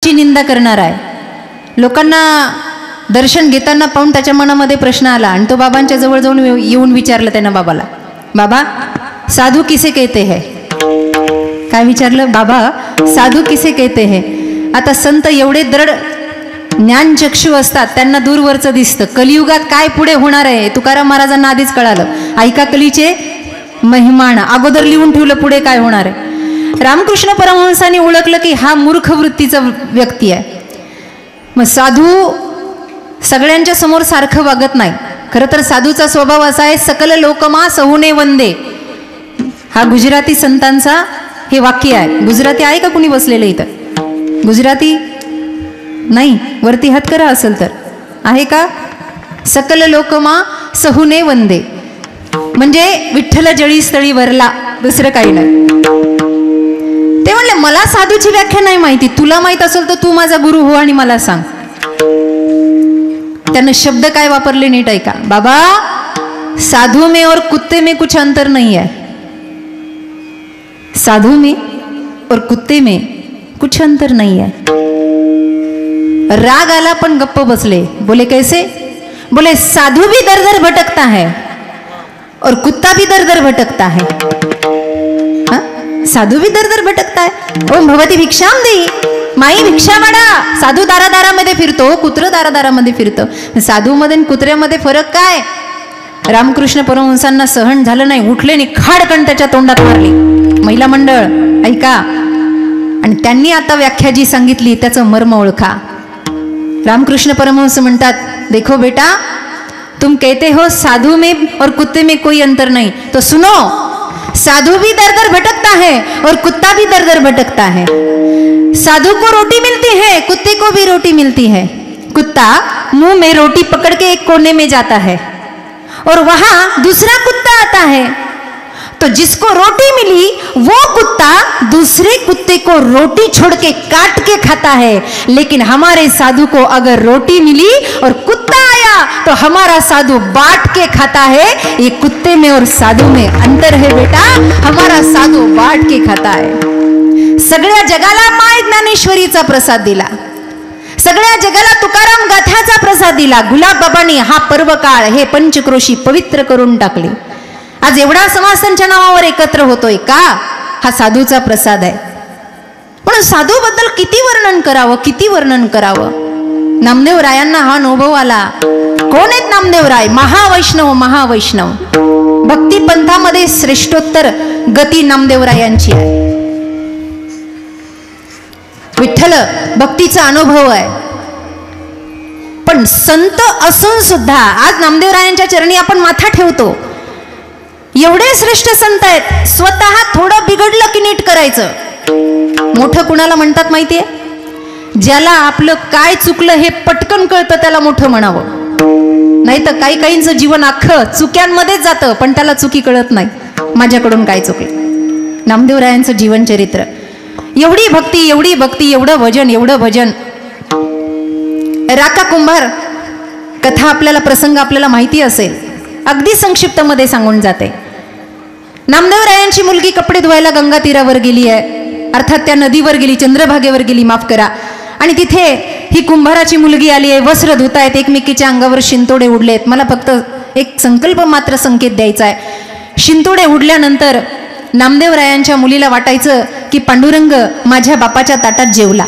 ची निंदा करणार आहे। लोकांना दर्शन घेताना पाहून त्याच्या मनामध्ये प्रश्न आला आणि तो बाबांच्या जवळ जाऊन येऊन विचारलं त्यानं बाबाला, बाबा साधू किसे कहते हैं? काय विचारलं? बाबा साधू किसे कहते हैं? आता संत एवढे दृढ ज्ञानचक्षू असतात, त्यांना दूरवरचं दिसतं। कलियुगात काय पुढे होणार आहे तुकाराम महाराजांना आधीच कळालं। ऐका कलीचे महिमान, अगोदर लिहून ठेवलं पुढे काय होणार आहे। रामकृष्ण परमहंसांनी ओळखलं की हा मूर्ख वृत्तीचा व्यक्ती आहे। मग साधू सगळ्यांच्या समोर सारखं वागत नाही। खरं तर साधूचा स्वभाव असा आहे, सकल लोकमा सहुने वंदे। हा गुजराती संतांचा हे वाक्य आहे। गुजराती आहे का कुणी बसलेलं इथं? गुजराती नाही, वरती हात करा असेल तर आहे का? सकल लोकमा सहुने वंदे म्हणजे विठ्ठल जळी स्थळी वरला, दुसरं काही नाही। ते म्हणले मला साधूची व्याख्या नाही माहिती, तुला माहित असेल तर तू माझा गुरु हो आणि मला सांग। त्यानं शब्द काय वापरले नीट ऐका, बाबा साधू में और कुत्ते में कुछ अंतर नहीं है। साधू में और कुत्ते में कुछ अंतर नहीं है। राग आला पण गप्प बसले। बोले कैसे? बोले साधु भी दर दर भटकता है और कुत्ता भी दर दर भटकता है। साधू भी दर दर भटकता है। ओम भवती भिक्षाम देई, माई भिक्षा माडा। साधू दारादारामध्ये फिरतो, कुत्र दारादारामध्ये फिरतं। साधू मध्ये आणि कुत्र्यामध्ये फरक काय? रामकृष्ण परमहंसांना सहन झालं नाही, उठले आणि खाडकन त्याच्या तोंडात मारली। महिला मंडळ ऐका, आणि त्यांनी आता व्याख्या जी सांगितली त्याचं मर्म ओळखा। रामकृष्ण परमहंस म्हणतात, देखो बेटा तुम कहते हो साधु में और कुत्ते में कोई अंतर नहीं, तो सुनो साधु भी दर दर भटकता है और कुत्ता भी दर दर भटकता है। साधु को रोटी मिलती है, कुत्ते को भी रोटी मिलती है। कुत्ता मुंह में रोटी पकड़ के एक कोने में जाता है और वहां दूसरा कुत्ता आता है, तो जिसको रोटी मिली वो कुत्ता दूसरे कुत्ते को रोटी छोड़ के काट के खाता है। लेकिन हमारे साधु को अगर रोटी मिली और कुत्ता आया तो हमारा साधु बांट के खाता है। ये कुत्ते में और साधु में अंतर है बेटा, हमारा साधु बांट के खाता है। सगळ्या जगाला माय ज्ञानेश्वरीचा प्रसाद दिला, सगळ्या जगाला तुकाराम गाथाचा प्रसाद दिला। गुलाब बाबांनी हा पर्व काळ हे पंचक्रोशी पवित्र करून टाकले। आज एवढा समाज त्यांच्या नावावर एकत्र होतोय का? हा साधूचा प्रसाद आहे। पण साधू बद्दल किती वर्णन करावं, किती वर्णन करावं। नामदेव रायांना हा अनुभव आला। कोण आहेत नामदेव राय? महावैष्णव, महावैष्णव। भक्ती पंथामध्ये श्रेष्ठोत्तर गती नामदेव रायांची आहे। विठ्ठल भक्तीचा अनुभव आहे, पण संत असून सुद्धा आज नामदेव रायांच्या चरणी आपण माथा ठेवतो। एवढे श्रेष्ठ संत आहेत, स्वतः थोडं बिघडलं की नीट करायचं। मोठं कुणाला म्हणतात माहितीये? ज्याला आपलं काय चुकलं हे पटकन कळतं त्याला मोठं म्हणावं। नाही तर काही काहींचं जीवन अख्खं चुक्यांमध्येच जातं, पण त्याला चुकी कळत नाही माझ्याकडून काय चुकलं। नामदेव रायांचं जीवन चरित्र, एवढी भक्ती, एवढी भक्ती, एवढं भजन, एवढं भजन। राका कुंभार कथा आपल्याला, प्रसंग आपल्याला माहिती असेल, अगदी संक्षिप्त मध्ये सांगून जाते। नामदेव रायांची मुलगी कपडे धुवायला गंगा तीरावर गेली आहे, अर्थात त्या नदीवर गेली, चंद्रभागेवर गेली, माफ करा। आणि तिथे ही कुंभाराची मुलगी आली आहे, वस्त्र धुतायत, एकमेकीच्या अंगावर शिंतोडे उडलेत। मला फक्त एक संकल्प मात्र संकेत द्यायचा आहे। शिंतोडे उडल्यानंतर नामदेव रायांच्या मुलीला वाटायचं की पांडुरंग माझ्या बापाच्या ताटात जेवला,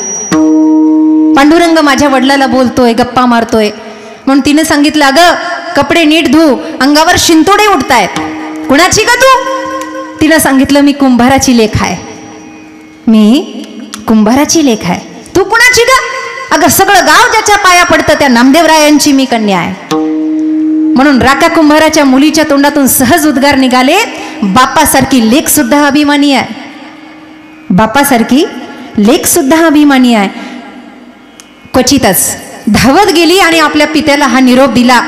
पांडुरंग माझ्या वडिलाला बोलतोय, गप्पा मारतोय। म्हणून तिने सांगितलं, अगं कपडे नीट धु, अंगावर शिंतोडे उडतायत। कुणाची का तू? तिनं सांगितलं, मी कुंभाराची लेख आहे, मी कुंभाराची लेख आहे। तू कुणाची ग? अगं सगळं गाव ज्याच्या पाया पडतं त्या नामदेव रायांची मी कन्या आहे। म्हणून राका कुंभाराच्या मुलीच्या तोंडातून सहज उद्गार निघाले, बापासारखी लेख सुद्धा अभिमानी आहे, बापासारखी लेख सुद्धा अभिमानी आहे। क्वचितच धावत गेली आणि आपल्या पित्याला हा निरोप दिला।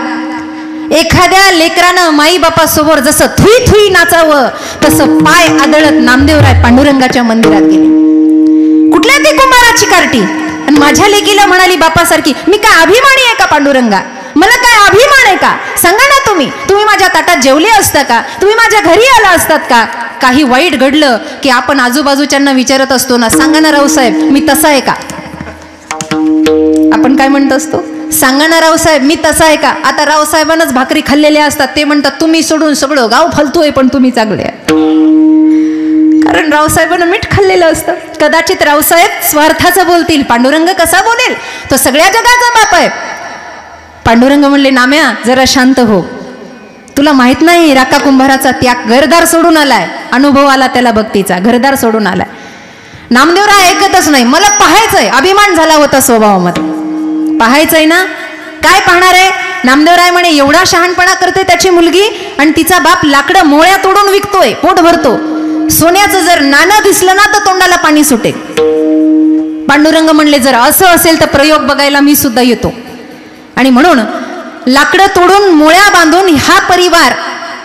एखाद्या लेकरानं माई बापा समोर जसं थुई थुई नाचावं तसं पाय आदळत नामदेवराय पांडुरंगाच्या मंदिरात गेले। कुठल्या ते कुंभाराची कार्टी? आणि माझ्या लेकीला म्हणाली बापासारखी। मी काय अभिमानी आहे का पांडुरंगा? मला काय अभिमान आहे का? सांगा ना तुम्ही माझ्या ताटात जेवले असता का? तुम्ही माझ्या घरी आला असतात का? काही वाईट घडलं की आपण आजूबाजूच्यांना विचारत असतो ना, सांगा ना रावसाहेब मी तसा आहे का? आपण काय म्हणत असतो, सांगा ना रावसाहेब मी तसा आहे का. आता रावसाहेबांनाच भाकरी खाल्लेल्या असतात, ते म्हणतात तुम्ही सोडून सगळं गाव फालतू आहे पण तुम्ही चांगले आहे. कारण रावसाहेबांना मीठ खाल्लेलं असतं. कदाचित रावसाहेब स्वार्थाचं बोलतील, पांडुरंग कसा बोलेल, तो सगळ्या जगाचा बाप आहे. पांडुरंग म्हणले नाम्या जरा शांत हो, तुला माहित नाही राका कुंभाराचा त्याग, घरदार सोडून आलाय, अनुभव आला त्याला भक्तीचा, घरदार सोडून आलाय. नामदेवराय ऐकतच नाही, मला पाहायचंय, अभिमान झाला होता स्वभावामध्ये, पाहायचंय ना. काय पाहणार आहे. नामदेवराय म्हणे एवढा शहाणपणा करते त्याची मुलगी आणि तिचा बाप लाकडं मोळ्या तोडून विकतोय, पोट भरतो. सोन्याचं जर नाणं दिसलं ना तर तोंडाला पाणी सुटेल. पांडुरंग म्हणले जर असं असेल तर प्रयोग बघायला मी सुद्धा येतो. आणि म्हणून लाकडं तोडून मोळ्या बांधून हा परिवार,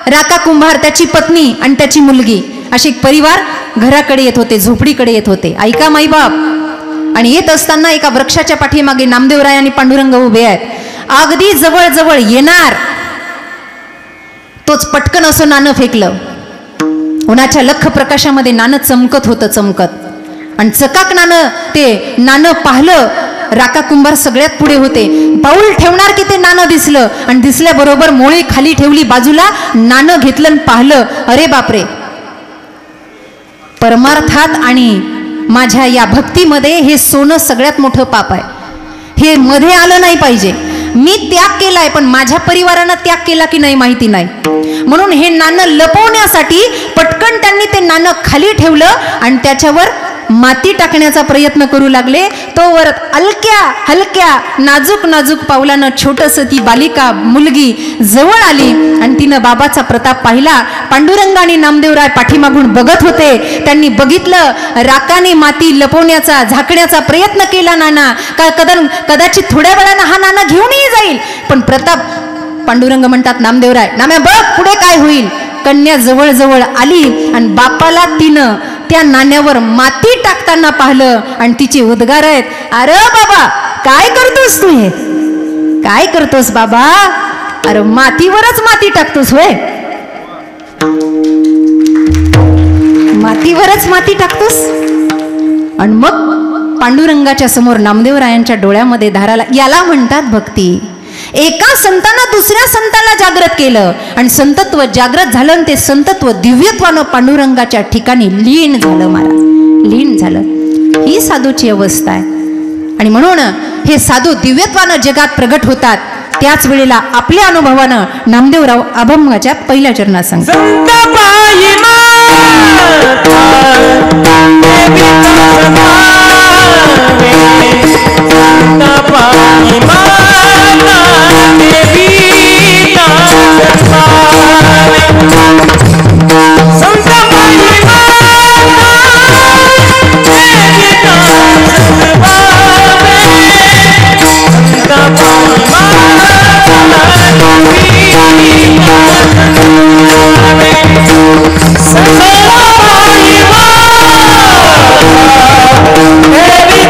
राका कुंभार त्याची पत्नी आणि त्याची मुलगी, असे एक परिवार घराकडे येत होते, झोपडीकडे येत होते. ऐका माईबाप. आणि येत असताना एका वृक्षाच्या पाठीमागे नामदेवराय आणि पांडुरंग उभे आहेत. अगदी जवळ जवळ येणार तोच पटकन असं नाणं फेकलं. उन्हाच्या लख प्रकाशामध्ये नाणं चमकत होतं, चमकत. आणि चकाक ते नाणं पाहिलं. राका कुंभार सगळ्यात पुढे होते. पाऊल ठेवणार की ते नाणं दिसलं आणि दिसल्याबरोबर मोळी खाली ठेवली बाजूला, नाणं घेतलं आणि पाहिलं. अरे बापरे, परमार्थात आणि माझ्या या भक्तीमध्ये हे सोनं सगळ्यात मोठं पाप आहे. हे मध्ये आलं नाही पाहिजे. मी त्याग केलाय पण माझ्या परिवारानं त्याग केला की नाही माहिती नाही. म्हणून हे नाणं लपवण्यासाठी पटकन त्यांनी ते नाणं खाली ठेवलं आणि त्याच्यावर माती टाकण्याचा प्रयत्न करू लागले. तोवर हलक्या हलक्या नाजूक नाजूक पावलानं छोटस ती बालिका मुलगी जवळ आली आणि तिनं बाबाचा प्रताप पाहिला. पांडुरंग आणि नामदेवराय पाठीमागून बघत होते. त्यांनी बघितलं राकाने माती लपवण्याचा झाकण्याचा प्रयत्न केला. नाना कदाचित थोड्या वेळानं हा नाना घेऊनही जाईल. पण प्रताप पांडुरंग म्हणतात नामदेवराय नाम्या बघ पुढे काय होईल. कन्या जवळ जवळ आली आणि बापाला तिनं त्या नाण्यावर माती टाकताना पाहिलं आणि तिचे उद्गार आहेत, अरे बाबा काय करतोस तू, हे काय करतोस बाबा, अरे मातीवरच माती टाकतोस होय, मातीवरच माती टाकतोस. आणि मग पांडुरंगाच्या समोर नामदेवरायांच्या डोळ्यामध्ये धाराला. याला म्हणतात भक्ती. एका संतानं दुसऱ्या संताला जागृत केलं आणि संतत्व जागृत झालं आणि ते संतत्व दिव्यत्वानं पांडुरंगाच्या ठिकाणी लीन झालं. महाराज लीन झालं. ही साधूची अवस्था आहे. आणि म्हणून हे साधू दिव्यत्वानं जगात प्रगट होतात. त्याच वेळेला आपल्या अनुभवानं नामदेवराव अभंगाच्या पहिल्या चरणात सांगतात, Baby,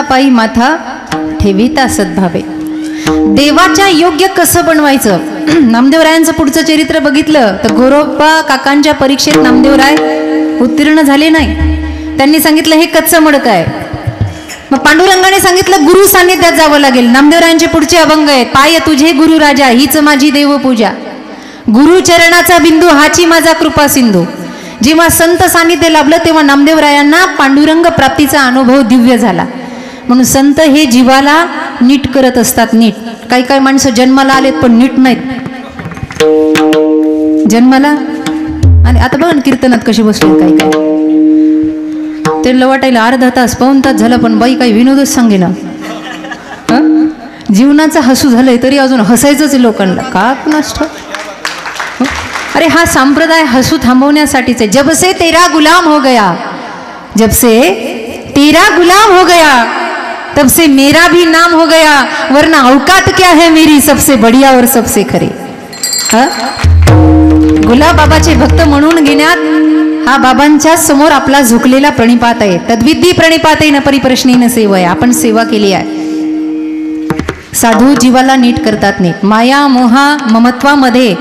पायी माथा ठेविता सद्भावे. देवाच्या योग्य कसं बनवायचं. नामदेवरायांचं पुढचं चरित्र बघितलं तर गोरोबा काकांच्या परीक्षेत नामदेवराय उत्तीर्ण झाले नाही. त्यांनी सांगितलं हे कच्चं मडकं आहे. मग पांडुरंगाने सांगितलं गुरु सान्निध्यात जावं लागेल. नामदेवरायांचे पुढचे अभंग आहेत. पाय तुझे गुरु राजा हीच माझी देवपूजा, गुरु चरणाचा बिंदू हाची माझा कृपा सिंधू. जेव्हा संत सान्निध्य लाभलं तेव्हा नामदेवरायांना पांडुरंग प्राप्तीचा अनुभव दिव्य झाला. म्हणून संत हे जीवाला नीट करत असतात. नीट काही काही माणसं जन्माला आलेत पण नीट नाहीत जन्माला. आणि आता बघा कीर्तनात कशी बसले काही काय ते वाटायला अर्धा तास पाऊण तास झाला पण बाई काही विनोदच सांगे ना. जीवनाचं हसू झालंय तरी अजून हसायचंच लोकांना का नष्ट. अरे हा संप्रदाय हसू थांबवण्यासाठीच आहे. जब से तेरा गुलाम हो गया, जब से तेरा गुलाम हो गया तब से मेरा भी नाम हो गया, वरना औकात क्या है मेरी सबसे बढ़िया और सबसे खरी. गुलाबाबाचे भक्त म्हणून घेण्यात हा बाबांच्या समोर आपला झुकलेला प्रणिपात आहे. तद्विधी प्रणिपात आहे न परिप्रश्नेन सेवा आहे. आपण सेवा केली आहे. साधू जीवाला नीट करतात. नीट माया मोहा ममत्वामध्ये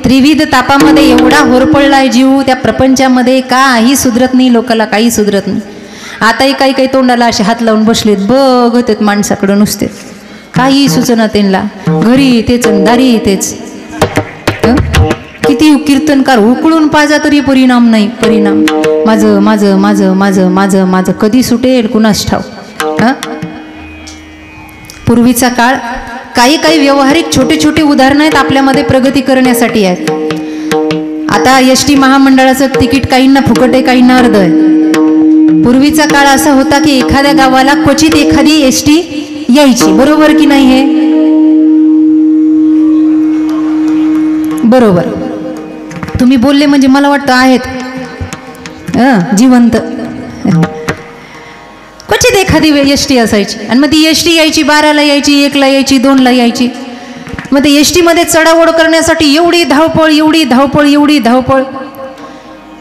त्रिविध तापामध्ये एवढा होरपळलाय जीव. त्या प्रपंचामध्ये काही सुधरत नाही. लोकाला काही सुधरत नाही. आताही काही काही तोंडाला असे हात लावून बसलेत बघत आहेत माणसाकडं नुसते. काही सूचना त्यांना. घरी तेच दारी तेच. किती कीर्तनकार उकळून पाजा तरी परिणाम नाही. परिणाम माझं माझं माझं माझं माझं माझं कधी सुटेल कुणास ठाव. पूर्वीचा काळ काही काही व्यवहारिक छोटे छोटे उदाहरणं आहेत आपल्यामध्ये प्रगती करण्यासाठी आहेत. आता एसटी महामंडळाचं तिकीट काहींना फुकट आहे काहींना अर्ध आहे. पूर्वीचा काळ असा होता की एखाद्या गावाला क्वचित एखादी एसटी यायची. बरोबर की नाही हे बरोबर. तुम्ही बोलले म्हणजे मला वाटतं आहेत जिवंत. क्वचित एखादी एसटी असायची आणि मग ती एसटी यायची 12ला यायची 1ला यायची 2ला यायची. मग ते एसटी मध्ये चढाओढ करण्यासाठी एवढी धावपळ एवढी धावपळ एवढी धावपळ.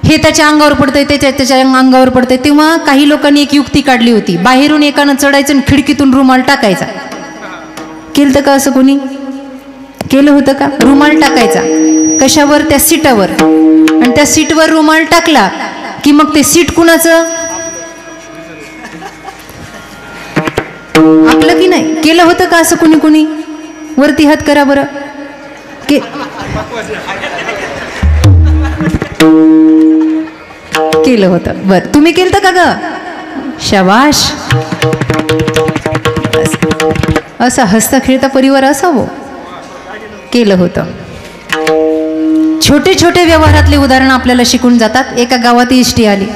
हे त्याच्या अंगावर पडतंय त्याच्या अंगावर पडतंय. तेव्हा काही लोकांनी एक युक्ती काढली होती. बाहेरून एकानं चढायचं आणि खिडकीतून रुमाल टाकायचा. केलं का असं कोणी केलं होतं का. रुमाल टाकायचा कशावर त्या सीटावर आणि त्या सीटवर रुमाल टाकला की मग ते सीट कुणाचं आपलं की नाही. केलं होतं का असं कुणी कुणी. वरती हात करा बरं. केलं होतं बरं. तुम्ही केलं का ग. शाबाश. असा हसता खेळता परिवार असावं. केलं होतं. छोटे छोटे व्यवहारातले उदाहरण आपल्याला शिकून जातात. एका गावात एसटी आली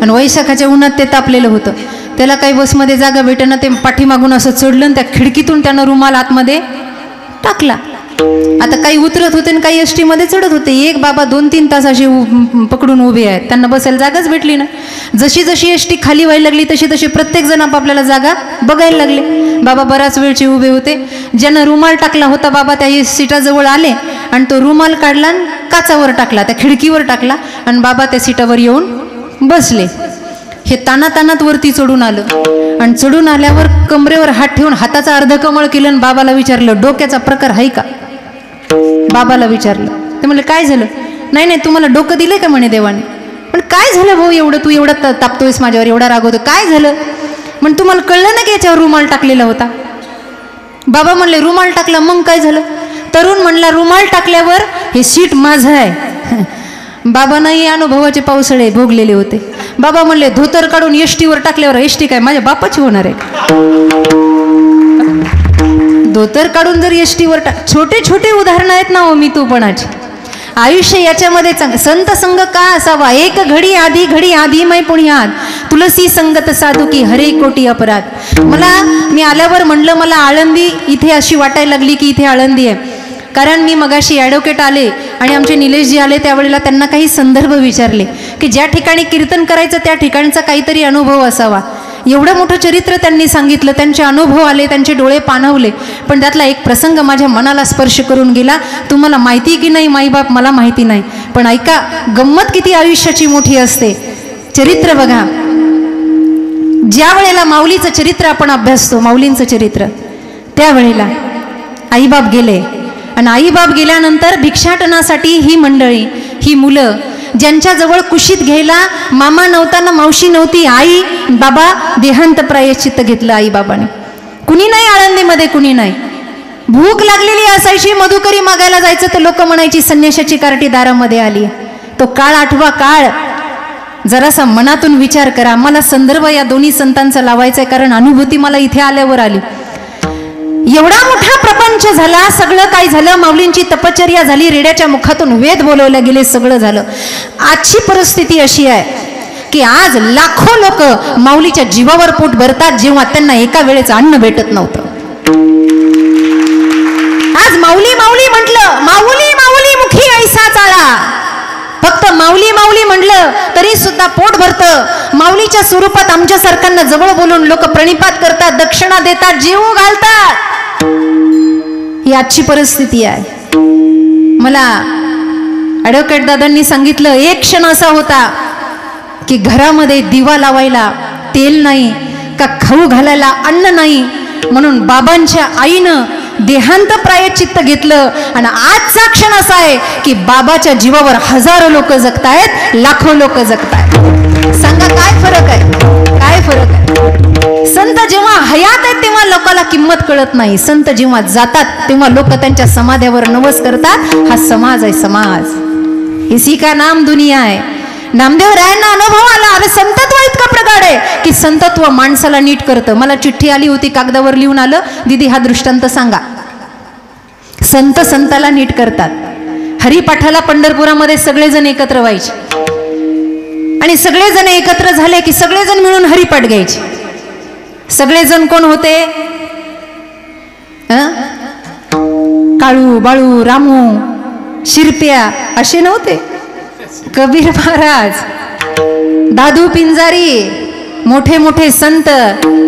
आणि वैशाखाच्या उन्हात ते तापलेलं होतं. त्याला काही बसमध्ये जागा भेटेना. ते पाठीमागून असं चढलं आणि त्या खिडकीतून त्यानं रुमाल आतमध्ये टाकला. आता काही उतरत होते आणि काही एसटी मध्ये चढत होते. एक बाबा 2-3 तास असे पकडून उभे आहेत. त्यांना बसायला जागाच भेटली ना. जशी जशी एसटी खाली व्हायला लागली तशी तशी प्रत्येक जण आपापल्याला जागा बघायला लागले. बाबा बराच वेळचे उभे होते. ज्यानं रुमाल टाकला होता बाबा त्या सीटाजवळ आले आणि तो रुमाल काढला आणि काचावर टाकला त्या खिडकीवर टाकला आणि बाबा त्या सीटावर येऊन बसले. हे तानातानात वरती चढून आलं आणि चढून आल्यावर कमरेवर हात ठेवून हाताचा अर्धकमळ केलं आणि बाबाला विचारलं डोक्याचा प्रकार आहे का. बाबाला विचारलं. ते म्हणले काय झालं. नाही नाही तुम्हाला डोकं दिलंय का म्हणे देवाने. पण काय झालं भाऊ एवढं तू एवढं तापतोयस माझ्यावर एवढा राग होतो काय झालं. म्हण तुम्हाला कळलं ना की याच्यावर रुमाल टाकलेला होता. बाबा म्हणले रुमाल टाकला मग काय झालं. तरुण म्हणला रुमाल टाकल्यावर हे सीट माझं आहे. बाबांनाही अनुभवाचे पावसाळे भोगलेले होते. बाबा म्हणले धोतर काढून एसटीवर टाकल्यावर एसटी काय माझ्या बापाची होणार आहे. धोतर काढून जर एसटीवर छोटे छोटे उदाहरणं आहेत ना मी तूपणाची. आयुष्य याच्यामध्ये संत संग का असावा. एक घडी आधी मै पुण्यात तुलसी संगत साधू की हरे कोटी अपराध. मी आल्यावर म्हणलं मला आळंदी इथे अशी वाटायला लागली की इथे आळंदी आहे. कारण मी मगाशी ॲडव्होकेट आले आणि आमचे निलेशजी आले त्यावेळेला त्यांना काही संदर्भ विचारले की ज्या ठिकाणी कीर्तन करायचं त्या ठिकाणचा काहीतरी अनुभव असावा. एवढं मोठं चरित्र त्यांनी सांगितलं. त्यांचे अनुभव आले त्यांचे डोळे पाणवले. पण त्यातला एक प्रसंग माझ्या मनाला स्पर्श करून गेला. तुम्हाला माहिती की नाही माईबाप मला माहिती नाही पण ऐका गंमत किती आयुष्याची मोठी असते. चरित्र बघा. ज्या वेळेला माऊलीचं चरित्र आपण अभ्यासतो, माऊलींचं चरित्र, त्यावेळेला आईबाप गेले आणि आईबाप गेल्यानंतर भिक्षाटनासाठी ही मंडळी, ही मुलं ज्यांच्याजवळ कुशीत घ्यायला मामा नव्हता ना मावशी नव्हती, आई बाबा देहांत प्रायश्चित्त घेतलं आईबाबाने. कुणी नाही आळंदीमध्ये, कुणी नाही. भूक लागलेली असायची, मधुकरी मागायला जायचं तर लोक म्हणायची संन्याशाची कार्टी दारामध्ये आली. तो काळ आठवा काळ. जरासा मनातून विचार करा. मला संदर्भ या दोन्ही संतांचा लावायचा आहे, कारण अनुभूती मला इथे आल्यावर आली. एवढा मोठा प्रपंच झाला, सगळं काय झालं, माऊलींची तपश्चर्या झाली, रेड्याच्या मुखातून वेद बोलवले गेले, सगळं झालं. आजची परिस्थिती अशी आहे की आज लाखो लोक माऊलीच्या जीवावर पोट भरतात, जेव्हा त्यांना एका वेळेचं अन्न भेटत नव्हतं. आज माऊली माऊली म्हटलं, माऊली माऊली मुखी ऐसा चाळा. फक्त माऊली माऊली म्हटलं तरी सुद्धा पोट भरतं. माऊलीच्या स्वरूपात आमच्या सरकारनं जवळ बोलून लोक प्रणिपात करतात, दक्षिणा देतात, जीव घालतात. ही आजची परिस्थिती आहे. मला ॲडव्होकेट दादांनी सांगितलं, एक क्षण असा होता की घरामध्ये दिवा लावायला तेल नाही, का खाऊ घालायला अन्न नाही, म्हणून बाबांच्या आईनं देहांत प्रायश्चित्त घेतलं. आणि आजचा क्षण असा आहे की बाबाच्या जीवावर हजारो लोक जगतायत, लाखो लोक जगतायत. सांगा काय फरक आहे, काय फरक आहे. संत जेव्हा हयात आहेत तेव्हा लोकांना किंमत कळत नाही. संत जेव्हा जातात तेव्हा लोक त्यांच्या समाध्यावर नवस करतात. हा समाज आहे, समाज. इसी का नाम दुनिया आहे. नामदेव रायांना अनुभव आला, अरे संतत्व इतका प्रगाढ आहे की संतत्व माणसाला नीट करतं. मला चिठ्ठी आली होती, कागदावर लिहून आलं, दीदी हा दृष्टांत सांगा. संत संताला नीट करतात. हरिपाठाला पंढरपुरामध्ये सगळेजण एकत्र व्हायचे आणि सगळेजण एकत्र झाले की सगळेजण मिळून हरिपाठ घ्यायचे. सगळेजण कोण होते? काळू, बाळू, रामू, शिरप्या असे नव्हते. कबीर महाराज, दादू पिंजारी, मोठे मोठे संत,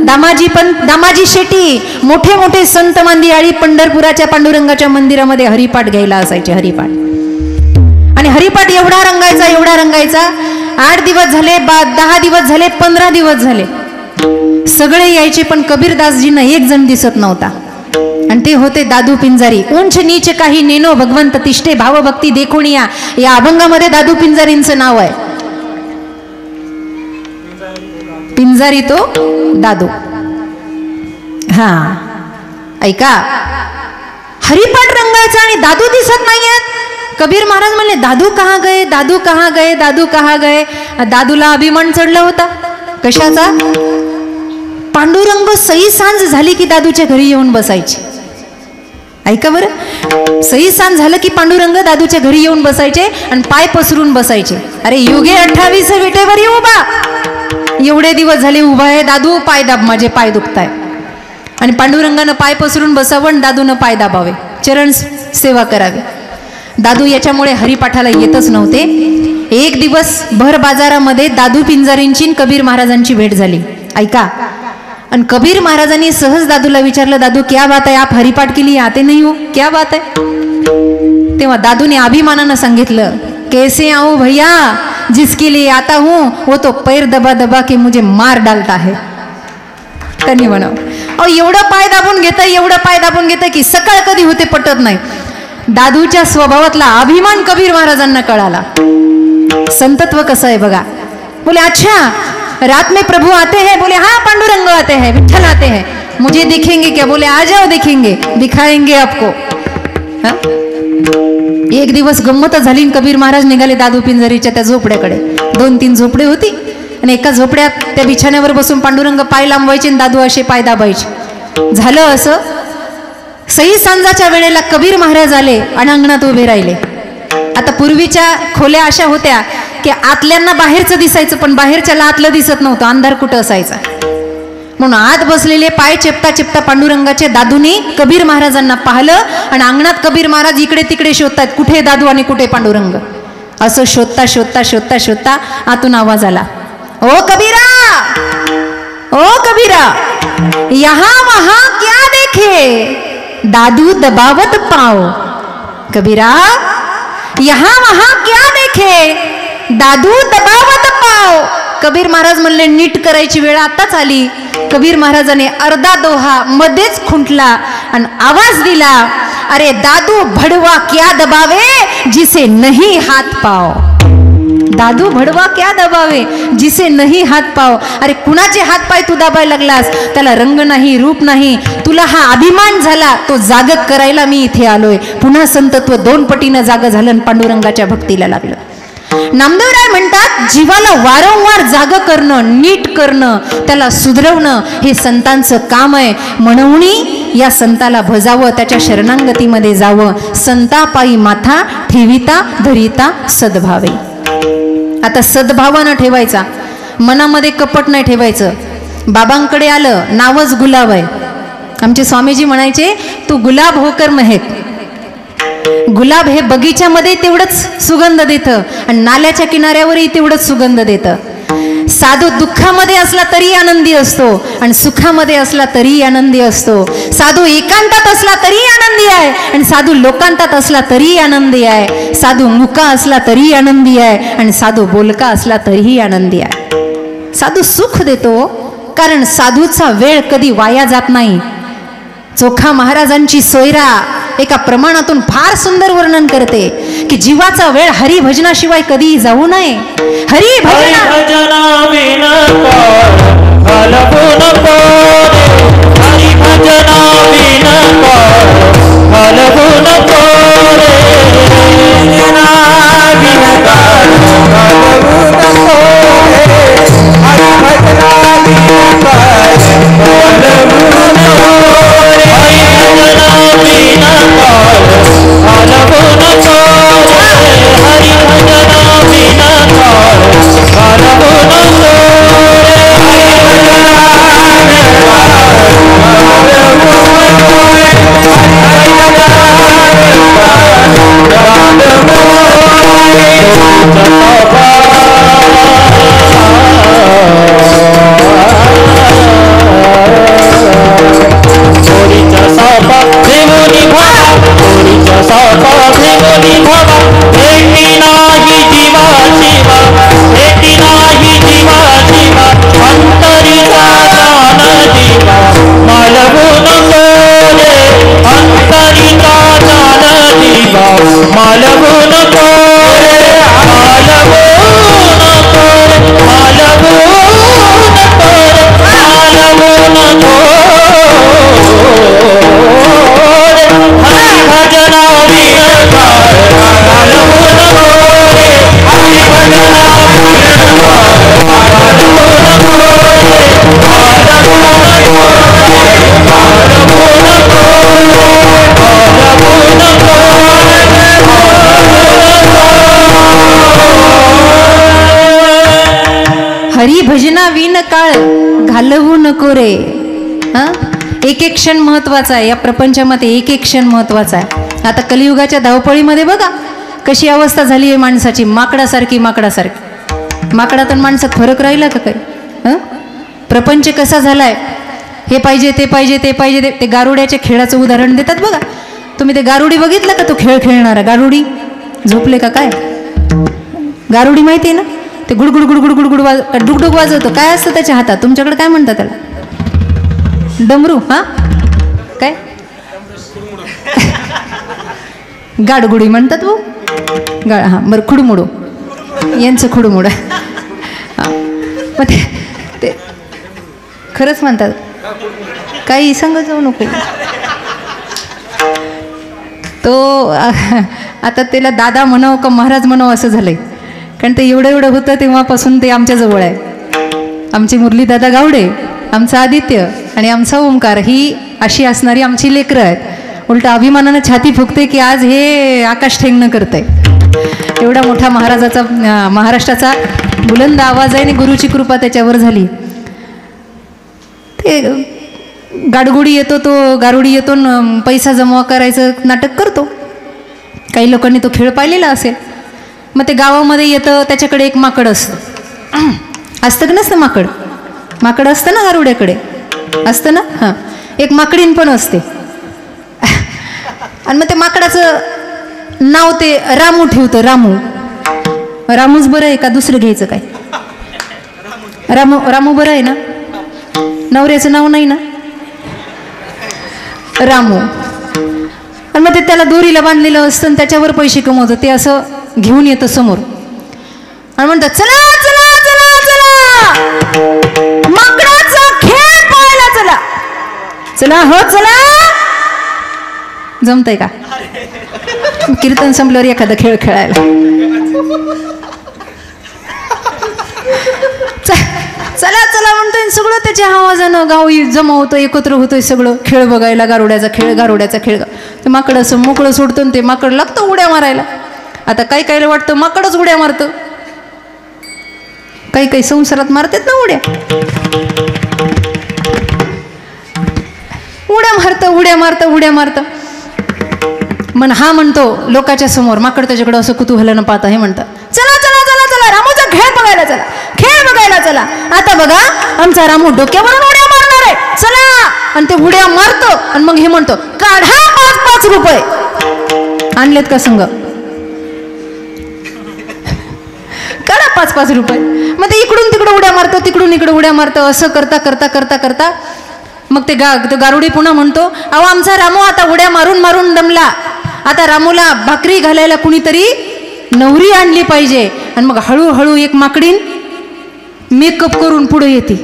दामाजी शेट्टी, मोठे मोठे संत मांदियाळी पंढरपुराच्या पांडुरंगाच्या मंदिरामध्ये हरिपाठ घ्यायला असायचे. हरिपाठ आणि हरिपाठ एवढा रंगायचा, एवढा रंगायचा. 8 दिवस झाले, 10 दिवस झाले, 15 दिवस झाले, सगळे यायचे, पण कबीरदासजींना एक जण दिसत नव्हता. आणि ते होते दादू पिंजारी. उंच नीच काही नेनो भगवंत तिष्ठे भावभक्ती देखोनिया, या अभंगामध्ये दादू पिंजारींचं नाव आहे. पिंजारी तो दादू. हा ऐका, हरिपाठ रंगायचा आणि दादू दिसत नाहीयेत. कबीर महाराज म्हणले, दादू कहाँ गए, दादू कहाँ गए, दादू कहाँ गए. दादूला अभिमान चढला होता. कशाचा? पांडुरंग सई सांज झाली की दादूच्या घरी येऊन बसायचे. ऐका बरं, सई सांज झालं की पांडुरंग दादूच्या घरी येऊन बसायचे आणि पाय पसरून बसायचे. अरे युगे 28 विटेवर येऊ बा, एवढे दिवस झाले उभा आहे दादू, पाय दाब, माझे पाय दुखताय. आणि पांडुरंगानं पाय पसरून बसावं आणि दादूनं पाय दाबावे, चरण सेवा करावी. दादू याच्यामुळे हरिपाठाला येतच नव्हते. एक दिवस भर बाजारामध्ये दादू पिंजारींची आणि कबीर महाराजांची भेट झाली. ऐका, आणि कबीर महाराजांनी सहज दादूला विचारलं, दादू क्या बात है, आप हरिपाठ के लिए आते नहीं हो, क्या बात है. तेव्हा दादूने अभिमानानं सांगितलं, कैसे आऊं भैया, जिसके लिए आता हूं वो तो पैर दबा दबा के मुझे मार डालता है. त्यांनी म्हणावं, अहो एवढं पाय दाबून घेतं, एवढं पाय दाबून घेतं की सकाळ कधी होते पटत नाही. दादूच्या स्वभावातला अभिमान कबीर महाराजांना कळाला. संतत्व कसं आहे बघा. बोले अच्छा रात में प्रभु आते हैं, बोले हाँ पांडुरंग आते हैं, विठ्ठल आते हैं, मुझे दिखेंगे क्या, बोले आ जाओ दिखेंगे, दिखाएंगे आपको. एक दिवस गंमतच झाली. कबीर महाराज निघाले दादू पिंजारीच्या त्या झोपड्याकडे. 2-3 झोपडे होती आणि एका झोपड्यात त्या बिछाण्यावर बसून पांडुरंग पाय लांबवायचे आणि दादू असे पाय दाबायचे. झालं असं, सई सांजाच्या वेळेला कबीर महाराज आले आणि अंगणात उभे राहिले. आता पूर्वीच्या खोल्या अशा होत्या की आतल्यांना बाहेरचं दिसायचं, पण बाहेरच्याला आतलं दिसत नव्हतं, अंधार कुठं असायचा. म्हणून आत बसलेले पाय चेपता चेपता पांडुरंगाचे दादूने कबीर महाराजांना पाहिलं आणि अंगणात कबीर महाराज इकडे तिकडे शोधतात, कुठे दादू आणि कुठे पांडुरंग. असं शोधता शोधता शोधता शोधता आतून आवाज आला, ओ कबीरा, ओ कबीरा, यहां वहां क्या देखे, दादू दबावत पाओ. कबीरा, यहां वहां क्या देखे, दादू दबावत पाओ. कबीर महाराज म्हणले नीट करायची वेळ आताच आली. कबीर महाराजाने अर्धा दोहा मध्येच खुंटला आणि आवाज दिला, अरे दादू भडवा क्या दबावे जिसे नहीं हाथ पाव. दादू भडवा क्या दबावे जिसे नहीं हात पाव. अरे कुणाचे हात पाय तू दाबायला लागलास? त्याला रंग नाही, रूप नाही. तुला हा अभिमान झाला, तो जाग करायला मी इथे आलोय. पुन्हा संतत्व 2 पटीनं जाग झालं आणि पांडुरंगाच्या भक्तीला लागलं. नामदेवराय म्हणतात, जीवाला वारंवार जाग करणं, नीट करणं, त्याला सुधरवणं हे संतांचं काम आहे. म्हणून या संताला भजावं, त्याच्या शरणांगतीमध्ये जावं. संतापायी माथा ठेविता धरिता सद्भावे. आता सद्भावानं ठेवायचा, मनामध्ये कपट नाही ठेवायचं. बाबांकडे आलं, नावच गुलाब आहे. आमचे स्वामीजी म्हणायचे, तू गुलाब होकर महक. गुलाब हे बगीच्यामध्ये तेवढंच सुगंध देतं आणि नाल्याच्या किनाऱ्यावरही तेवढंच सुगंध देतं. साधू दुःखामध्ये असला तरी आनंदी असतो आणि सुखामध्ये असला तरी आनंदी असतो. साधू एकांतात असला तरी आनंदी आहे आणि साधू लोकांतात असला तरी आनंदी आहे. साधू मुका असला तरी आनंदी आहे आणि साधू बोलका असला तरीही आनंदी आहे. साधू सुख देतो कारण साधूचा वेळ कधी वाया जात नाही. चोखा महाराजांची सोयरा एका प्रमाणातून फार सुंदर वर्णन करते की जीवाचा वेळ हरिभजनाशिवाय कधी जाऊ नये. हरिभजना हरिभजना विन काळ घालवू नको रे. एक एक क्षण महत्वाचा आहे. या प्रपंचामध्ये एक एक क्षण महत्वाचा आहे. आता कलियुगाच्या धावपळीमध्ये बघा कशी अवस्था झाली आहे माणसाची, माकडासारखी. माकडातून माणसात फरक राहिला का काही? प्रपंच कसा झालाय, हे पाहिजे ते पाहिजे ते पाहिजे. ते गारुड्याच्या खेळाचं उदाहरण देतात बघा. तुम्ही ते गारुडी बघितलं का? तो खेळ खेळणारा गारुडी झोपले का काय? गारुडी माहिती आहे ना? ते गुडगुड गुडगुड गुडगुड डुगडुग वाजवतो. काय असतं त्याच्या हातात? तुमच्याकडे काय म्हणतात त्याला? डमरू. हा काय? गाडगुडी म्हणतात वो. हा बरं, खुडमुडो. यांचं खुडमुड. मग ते खरंच म्हणतात. काही सांगत जाऊ नको. तो आता त्याला दादा म्हणावं का महाराज म्हणावं असं झालंय. कारण ते एवढं होतं तेव्हापासून ते आमच्या जवळ आहे. आमचे मुरलीदादा गावडे, आमचा आदित्य आणि आमचा ओंकार ही अशी असणारी आमची लेकरं आहेत. उलट अभिमानानं छाती फुगते की आज हे आकाश ठेंगणं करतंय. एवढा मोठा महाराजाचा, महाराष्ट्राचा बुलंद आवाज आहे आणि गुरुची कृपा त्याच्यावर झाली. ते गाडगुडी येतो, तो गारुडी येतो, पैसा जमा करायचं नाटक करतो. काही लोकांनी तो खेळ पाहिलेला असेल. मग ते गावामध्ये येतं, त्याच्याकडे एक माकड असतं. असतं का नसतं माकड? माकड असतं ना गारुड्याकडे, असतं ना? हां, एक माकडीन पण असते. आणि मग ते माकडाचं नाव ते रामू ठेवतं. रामूच बरं आहे का दुसरं घ्यायचं काय? रामू रामू बरं आहे ना? नवऱ्याचं नाव नाही ना? रामू. आणि मग ते त्याला दोरीला बांधलेलं असतं आणि त्याच्यावर पैसे कमवतं. ते असं घेऊन येतं समोर आणि म्हणतात चला चला चला चला माकडाचा खेळ पाहायला चला. चला हो चला. जमतंय का? कीर्तन संपल्यावर एखादा खेळ खेळायला. चला चला म्हणतोय सगळं त्याच्या आवाजानं गाव जमा होतं, एकत्र होतोय सगळं. खेळ बघायला गारुड्याचा खेळ, गारुड्याचा खेळ. ते माकड असं मोकळं सोडतं ते माकड लागतं उड्या मारायला. आता काही काही वाटतं माकडच उड्या मारतं, काही काही संसारात मारतात ना उड्या. उड्या मारतं उड्या मारतं उड्या मारतं. मन हा म्हणतो लोकांच्या समोर, माकड त्याच्याकडे असं कुतूहलानं पाहता हे म्हणतात चला चला चला चला रामूचा खेळ बघायला चला, खेळ बघायला चला. आता बघा आमचा रामू डोक्यावरून उड्या मारणार आहे चला. आणि ते उड्या मारतो आणि मग हे म्हणतो काढा 5-5 रुपये. आणलेत का संघ? काढा 5-5 रुपये. मग ते इकडून तिकडं उड्या मारतं, तिकडून इकडं उड्या मारतं. असं करता करता करता करता मग ते गारुडी पुन्हा म्हणतो अहो आमचा रामू आता उड्या मारून मारून दमला. आता रामूला भाकरी घालायला कुणीतरी नवरी आणली पाहिजे. आणि मग हळूहळू एक माकडीन मेकअप करून पुढे येते.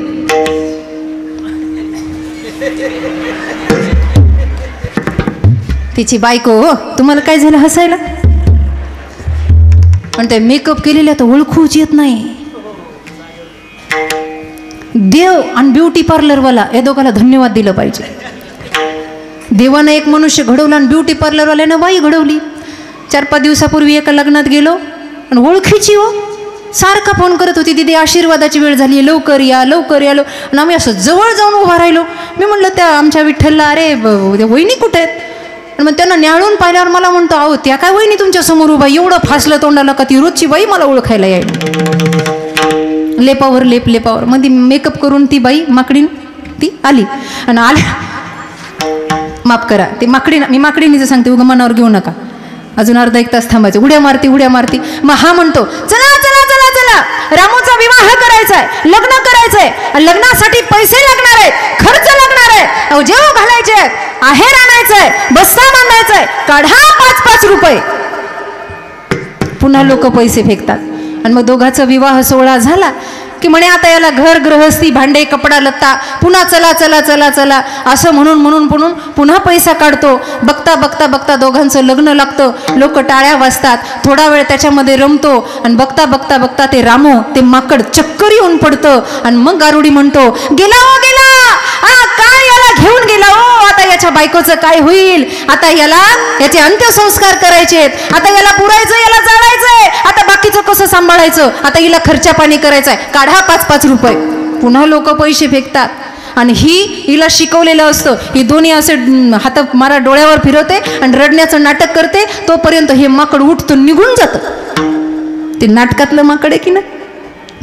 तिची बायको तुम्हाला काय झालं हसायला? पण ते मेकअप केलेल्या तर ओळखूच येत नाही. देव आणि ब्युटी पार्लरवाला या दोघाला धन्यवाद दिलं पाहिजे. देवानं एक मनुष्य घडवला आणि ब्युटी पार्लरवाल्यानं बाई घडवली. 4-5 दिवसापूर्वी एका लग्नात गेलो आणि ओळखीची हो सारखा फोन करत होती दीदी आशीर्वादाची वेळ झाली लवकर या लवकर या. आणि आम्ही असं जवळ जाऊन उभा राहिलो. मी म्हणलं त्या आमच्या विठ्ठलला अरे वहिनी कुठे आहेत? आणि मग त्यांना न्याळून पाहिल्यावर मला म्हणतो अहो त्या काय वहिनी तुमच्या समोर उभा. एवढं फासलं तोंडाला का ती रोजची बाई मला ओळखायला यायला. लेपावर लेप लेपावर मध्ये मेकअप करून ती बाई माकडीन ती आली. आणि माफ करा ते मी माकडीनीचं सांगते उगा मनावर घेऊ नका. अजून अर्धा 1 तास थांबायचं. उड्या मारती उड्या मारती. मग हा म्हणतो चला चला चला चला रामूचा विवाह करायचा आहे, लग्न करायचंय, लग्नासाठी पैसे लागणार आहेत, खर्च लागणार आहे, अहो जेव घालायचे आहेत, आहेर आणायचंय, बस्ता बांधायचाय, काढा 5-5 रुपये. पुन्हा लोक पैसे फेकतात. आणि मग दोघांचा विवाह सोहळा झाला की म्हणे आता याला घर गृहस्थी भांडे कपडा लत्ता पुन्हा चला चला चला चला असं म्हणून म्हणून म्हणून पुन्हा पैसा काढतो. बघता बघता बघता दोघांचं लग्न लागतं. लोक टाळ्या वाजतात. थोडा वेळ त्याच्यामध्ये रमतो आणि बघता बघता बघता ते रामू ते माकड चक्कर येऊन पडतं. आणि मग गारुडी म्हणतो गेला हो गेला. काय याला घेऊन गेला हो. आता याच्या बायकोचं काय होईल? आता याचे अंत्यसंस्कार करायचे आहेत. आता याला पुरायचं, याला जाळायचंय. आता बाकीचं कसं सांभाळायचं? आता हिला खर्चा पाणी करायचंय. काढा 5-5 रुपये. पुन्हा लोक पैसे फेकतात. आणि हिला शिकवलेलं असतं. ही दोन्ही असे हात मारा डोळ्यावर फिरवते आणि रडण्याचं नाटक करते. तोपर्यंत हे माकड उठतं निघून जातं. ते नाटकातलं माकड आहे की ना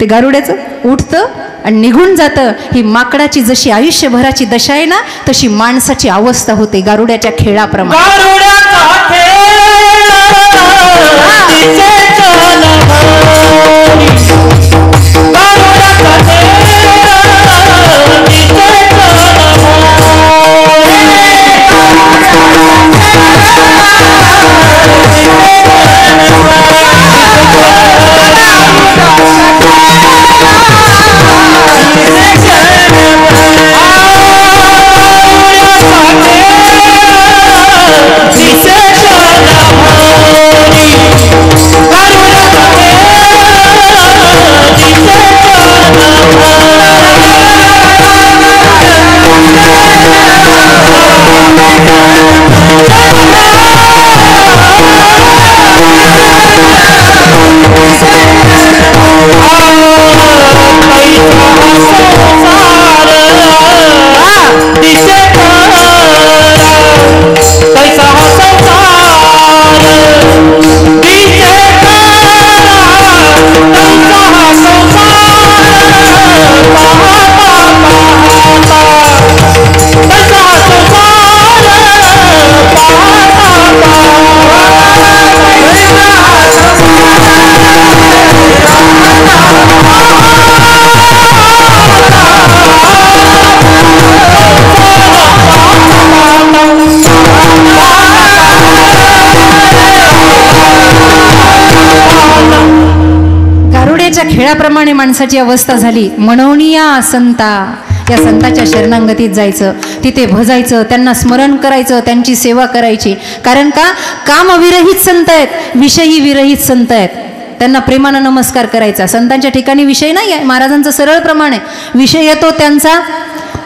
ते गारुड्याचं उठतं आणि निघून जातं. ही माकडाची जशी आयुष्यभराची दशा आहे ना तशी माणसाची अवस्था होते गारुड्याच्या खेळाप्रमाणे. Dice खेळाप्रमाणे माणसाची अवस्था झाली. म्हणूनिया संता, या संताच्या शरणांगतीत जायचं, तिथे भजायचं, त्यांना स्मरण करायचं, त्यांची सेवा करायची. कारण का कामविरहित संत आहेत, विषयी विरहित संत आहेत. त्यांना प्रेमानं नमस्कार करायचा. संतांच्या ठिकाणी विषय नाही आहे, महाराजांचं सरळ प्रमाण आहे. विषय येतो त्यांचा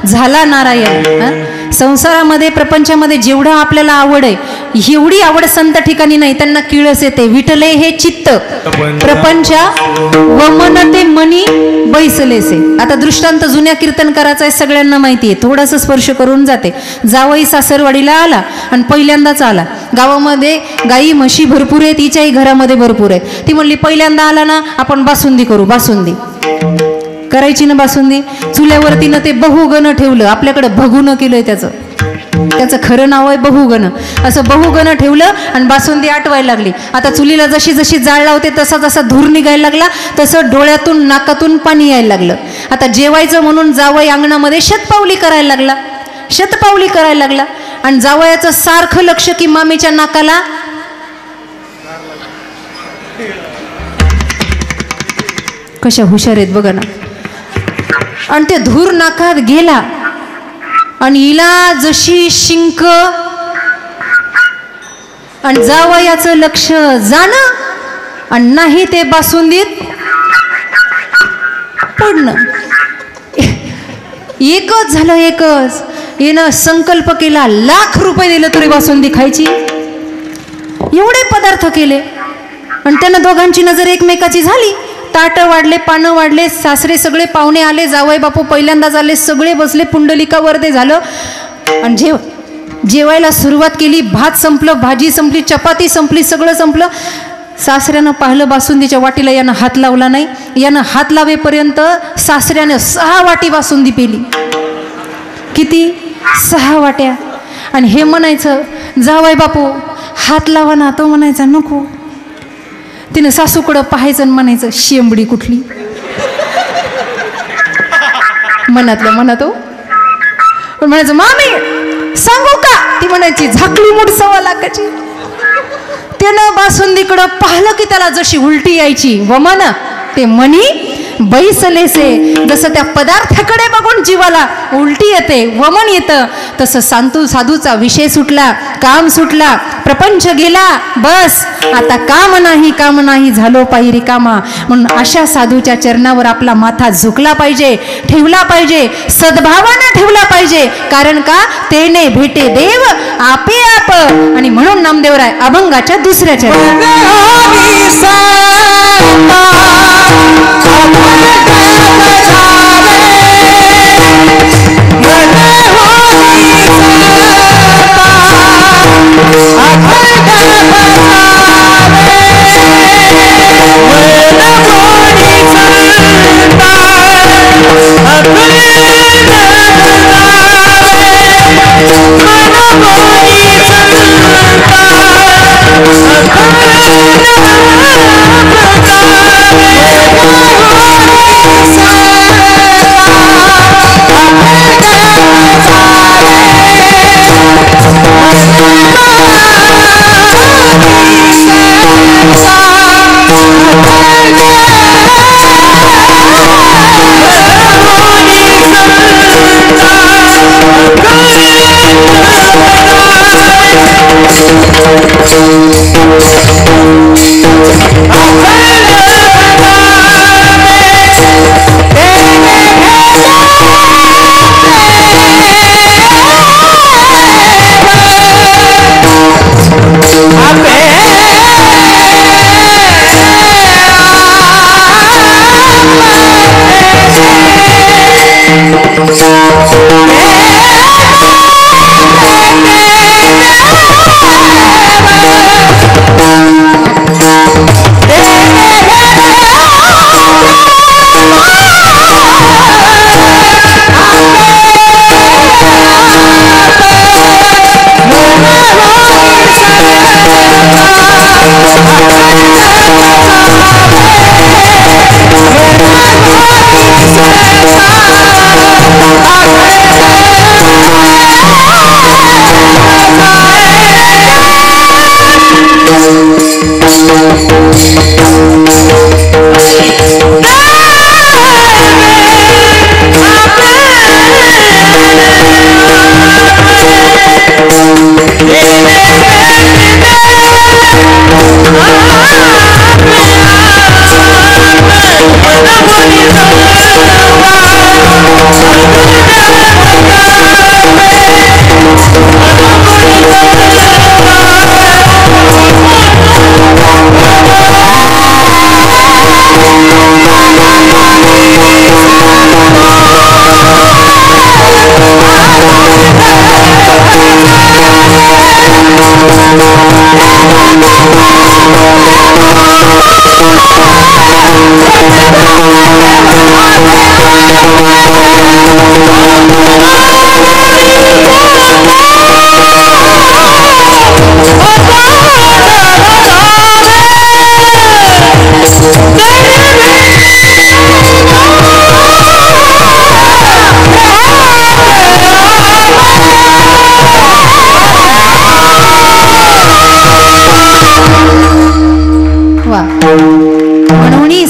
झाला नारायण. संसारामध्ये प्रपंचामध्ये जेवढं आपल्याला आवड आहे, एवढी आवड संत ठिकाणी नाही. त्यांना किळस येते. विठले हे चित्त प्रपंचा वमन ते मनी बैसलेसे. आता दृष्टांत जुन्या कीर्तनकाराचा आहे, सगळ्यांना माहिती आहे. थोडंसं स्पर्श करून जाते. जावई सासरवाडीला आला आणि पहिल्यांदाच आला. गावामध्ये गाई म्हशी भरपूर आहेत, तिच्याही घरामध्ये भरपूर आहेत. ती म्हणली पहिल्यांदा आला ना, आपण बासुंदी करू. बासुंदी करायची ना बासुंदी. चुल्यावरतीनं ते बहुगण ठेवलं. आपल्याकडे भगुनं केलंय त्याचं खरं नाव आहे बहुगण. असं बहुगण ठेवलं आणि बासुंदी आटवायला लागली. आता चुलीला जशी जशी जाळ लावते तसा जसा धूर निघायला लागला, तसं डोळ्यातून नाकातून पाणी यायला लागलं. आता जेवायचं म्हणून जावई अंगणामध्ये शतपावली करायला लागला. आणि जावयाचं सारखं लक्ष की मामीच्या नाकाला कशा हुशार आहेत बघा ना. आणि ते धूर नाकात गेला आणि हिला जशी शिंक आणि जावयाचं लक्ष जाणं आणि नाही ते बासुंदीत पडणं. एकच झालं, एकच. येणं संकल्प केला, लाख रुपये दिले तरी बासुंदी खायची. एवढे पदार्थ केले आणि त्यांना दोघांची नजर एकमेकाची झाली. ताटं वाढले, पानं वाढले, सासरे सगळे पाहुणे आले, जावई बापू पहिल्यांदाच आले, सगळे बसले, पुंडलिकावर ते झालं. आणि जेवायला सुरुवात केली. भात संपलं, भाजी संपली, चपाती संपली, सगळं संपलं. सासऱ्यानं पाहिलं बासुंदीच्या वाटीला, यानं हात लावला नाही. यानं हात लावेपर्यंत सासऱ्यानं 6 वाटी बासुंदी पेली. किती? 6 वाट्या. आणि हे म्हणायचं जावई बापू हात लावा ना. तो म्हणायचा नको. तिने सासूकडं पाहायचं आणि म्हणायचं शेंबडी कुठली. मनातल्या मनात हो. पण म्हणायचं मामी सांगू का. ती म्हणायची झाकली मूठ 1.25 लाखाची. त्यानं बासुंदीकडं पाहिलं की त्याला जशी उलटी यायची. वमन ते मनी बैसलेसे. जसं त्या पदार्थाकडे बघून जीवाला उलटी येते, वमन येतं, तसं साधूचा विषय सुटला, काम सुटला, प्रपंच गेला. बस आता काम नाही झालो पायी रिकामा. म्हणून अशा साधूच्या चरणावर आपला माथा झुकला पाहिजे, ठेवला पाहिजे, सद्भावानं ठेवला पाहिजे. कारण का तेने भेटे देव आपे आप. आणि म्हणून नामदेवराय अभंगाच्या दुसऱ्या चरणात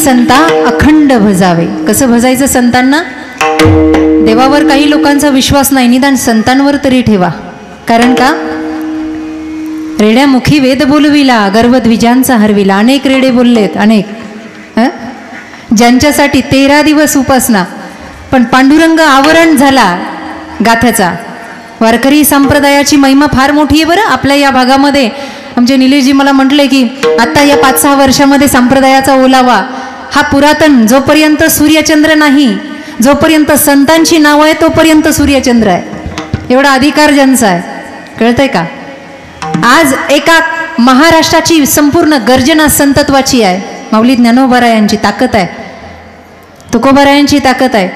संता अखंड भजावे. कसं भजायचं संतांना? देवावर काही लोकांचा विश्वास नाही, निदान संतांवर तरी ठेवा. कारण का? रेड्यामुखी वेद बोलविला, गर्वद्विजांचा हरविला. अनेक रेडे बोललेत, अनेक, ज्यांच्यासाठी 13 दिवस उपासना, पण पांडुरंग आवरण झाला गाथ्याचा. वारकरी संप्रदायाची महिमा फार मोठी आहे बरं. आपल्या या भागामध्ये आमचे निलेशजी मला म्हटले की आता या 5-6 वर्षामध्ये संप्रदायाचा ओलावा हा पुरातन, जोपर्यंत सूर्यचंद्र नाही, जोपर्यंत संतांची नावं आहे तोपर्यंत सूर्यचंद्र आहे. एवढा अधिकार ज्यांचा आहे, कळतंय का? आज एका महाराष्ट्राची संपूर्ण गर्जना संतत्वाची आहे. माऊली ज्ञानोबारायांची ताकद आहे, तुकोबारायांची ताकद आहे.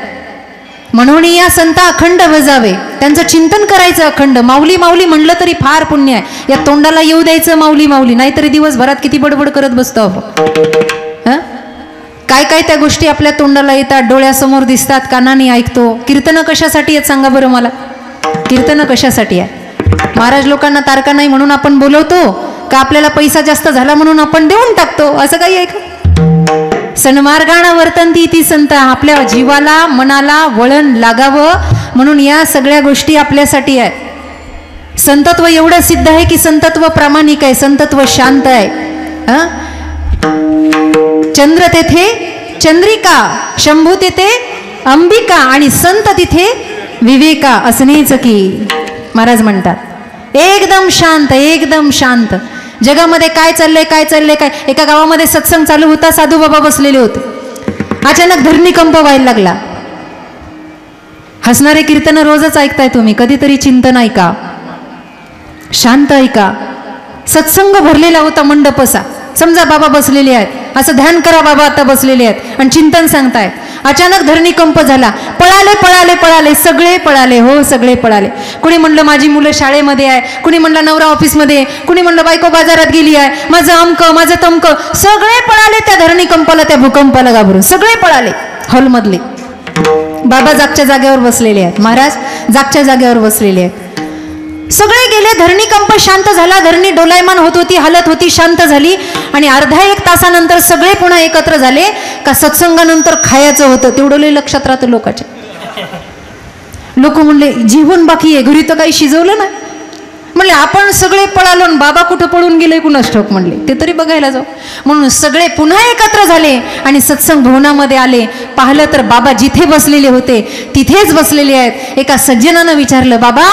म्हणून या संता अखंड भजावे, त्यांचं चिंतन करायचं अखंड. माऊली माऊली म्हणलं तरी फार पुण्य आहे. या तोंडाला येऊ द्यायचं माऊली माऊली, नाहीतरी दिवसभरात किती बडबड करत बसतो आपण. काय काय त्या गोष्टी आपल्या तोंडाला येतात, डोळ्यासमोर दिसतात, कानाने ऐकतो. कीर्तनं कशासाठी आहेत सांगा बरं मला? कीर्तनं कशासाठी आहे? महाराज लोकांना तारका नाही म्हणून आपण बोलवतो का? आपल्याला पैसा जास्त झाला म्हणून आपण देऊन टाकतो, असं काही आहे का? सन्मार्गानं वर्तंती ती संत. आपल्या जीवाला मनाला वळण लागावं म्हणून या सगळ्या गोष्टी आपल्यासाठी आहेत. संतत्व एवढं सिद्ध आहे की संतत्व प्रामाणिक आहे, संतत्व शांत आहे. चंद्र तेथे चंद्रिका, शंभू तेथे अंबिका आणि संत तिथे विवेका असणेच की. महाराज म्हणतात एकदम शांत, एकदम शांत. जगामध्ये काय चाललंय, काय चाललंय, काय. एका गावामध्ये सत्संग चालू होता, साधू बाबा बसलेले होते. अचानक धरणीकंप व्हायला लागला. हसणारे कीर्तन रोजच ऐकताय तुम्ही, कधीतरी चिंतन ऐका, शांत ऐका. सत्संग भरलेला होता मंडप असा. समजा बाबा बसलेले आहेत, असं ध्यान करा बाबा आता बसलेले आहेत आणि चिंतन सांगतायत. अचानक धरणीकंप झाला. पळाले पळाले पळाले, सगळे पळाले, हो सगळे पळाले. कुणी म्हणलं माझी मुलं शाळेमध्ये आहे, कुणी म्हणलं नवरा ऑफिसमध्ये आहे, कुणी म्हणलं बायको बाजारात गेली आहे, माझं अमक माझं तमक. सगळे पळाले त्या धरणीकंपाला, त्या भूकंपाला घाबरून सगळे पळाले हॉलमधले. बाबा जागच्या जागेवर बसलेले आहेत, महाराज जागच्या जागेवर बसलेले आहेत. सगळे गेले. धरणीकंप शांत झाला. धरणी डोलायमान होत होती, हलत होती, शांत झाली. आणि अर्धा 1 तासानंतर सगळे पुन्हा एकत्र झाले. का सत्संगानंतर खायचं होतं, तेवढं लय लक्षात राहतं लोकांच्या. लोक म्हणले जीवन बाकी आहे, घरी तर काही शिजवलं नाही. म्हणले आपण सगळे पळालो, बाबा कुठं पळून गेले कुणास ठाऊक. म्हणले ते तरी बघायला जाऊ. म्हणून सगळे पुन्हा एकत्र झाले आणि सत्संग भवनामध्ये आले. पाहिलं तर बाबा जिथे बसलेले होते तिथेच बसलेले आहेत. एका सज्जनानं विचारलं, बाबा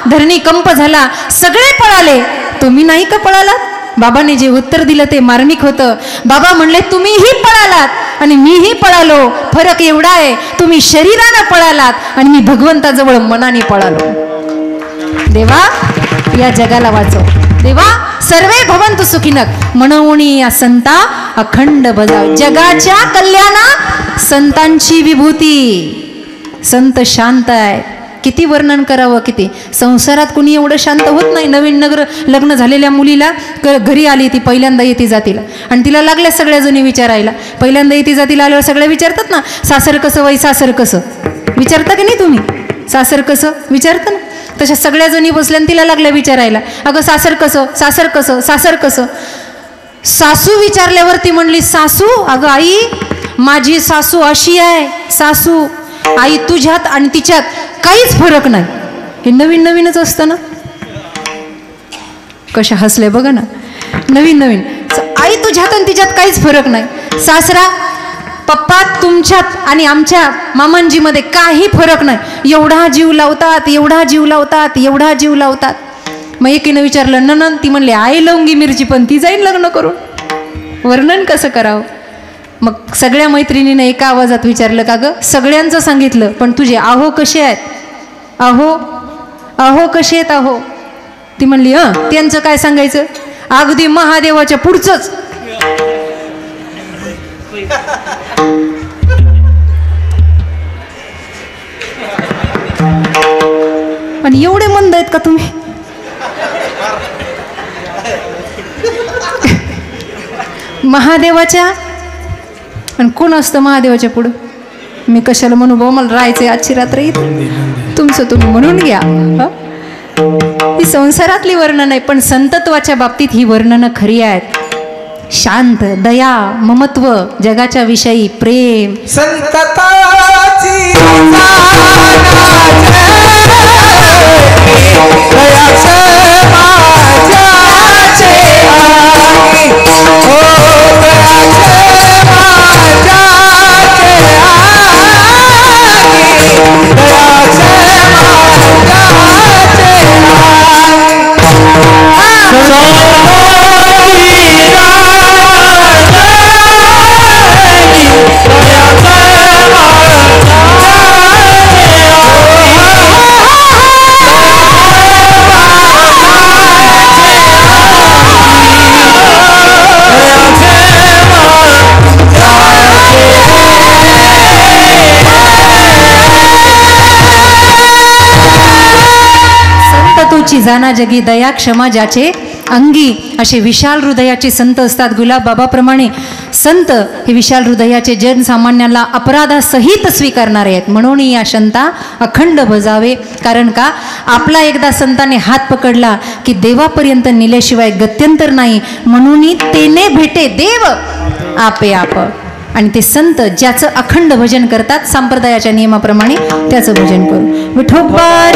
धरणीकंप झाला, सगळे पळाले, तुम्ही नाही का पळालात? बाबाने जे उत्तर दिलं ते मार्मिक होतं. बाबा म्हणले तुम्हीही पळालात आणि मीही पळालो. फरक एवढा आहे, तुम्ही शरीरानं पळालात आणि मी भगवंताजवळ मनाने पळालो. देवा या जगाला वाचव. देवा सर्वे भवंतु सुखिनक. म्हणून या संता अखंड भजावे. जगाच्या कल्याणा संतांची विभूती. संत शांत आहे. किती वर्णन करावं, किती. संसारात कुणी एवढं शांत होत नाही. नवीन लग्न झालेल्या मुलीला घरी आली, ती पहिल्यांदा येते जातीला आणि तिला लागल्या सगळ्या जणी विचारायला. पहिल्यांदा येते जातीला आल्यावर सगळ्या विचारतात ना, सासर कसं वै सासर कसं, विचारता की नाही तुम्ही? सासर कसं विचारता ना. तशा सगळ्या जणी बसल्या आणि तिला लागल्या विचारायला, अगं सासर कसं, सासर कसं, सासर कसं. सासू विचारल्यावर ती म्हणली, सासू अगं आई माझी सासू अशी आहे. सासू आई तुझ्यात आणि तिच्यात काहीच फरक नाही. हे नवीन नवीनच असतं ना. कशा हसले बघा ना. नवीन नवीन. आई तुझ्यात आणि तिच्यात काहीच फरक नाही. सासरा पप्पा तुमच्यात आणि आमच्या मामांजीमध्ये काही फरक नाही. एवढा जीव लावतात, एवढा जीव लावतात, एवढा जीव लावतात. मग एकीनं विचारलं ननन, ती म्हणली आई लवंगी मिरची, पण ती जाईल लग्न करून. वर्णन कसं करावं. मग सगळ्या मैत्रिणीनं एका आवाजात विचारलं, का गं सगळ्यांचं सांगितलं, पण तुझे आहो कसे आहेत, अहो अहो कसे आहेत अहो. ती म्हणली त्यांचं काय सांगायचं, अगदी महादेवाच्या पुढचंच. आणि एवढे मंद आहेत का तुम्ही? महादेवाच्या. आणि कोण असतं महादेवाच्या पुढं? मी कशाला म्हणू भाऊ, मला राहायचंय आजची रात्र इथं. तुमचं तुम्ही म्हणून घ्या. ही संसारातली वर्णन आहे, पण संतत्वाच्या बाबतीत ही वर्णनं खरी आहेत. शांत, दया, ममत्व, जगाच्या विषयी प्रेम, संतताची जाना जगी दया क्षमा ज्याचे अंगी, असे विशाल हृदयाचे संत असतात. गुलाब बाबाप्रमाणे संत हे विशाल हृदयाचे जनसामान्याला अपराधासहित स्वीकारणारे आहेत. म्हणून या संता अखंड बजावे. कारण का, आपला एकदा संताने हात पकडला की देवापर्यंत नेल्याशिवाय गत्यंतर नाही. म्हणून तेने भेटे देव आपे आप. आणि ते संत ज्याचं अखंड भजन करतात संप्रदायाच्या नियमाप्रमाणे त्याचं भजन करू. विठोबा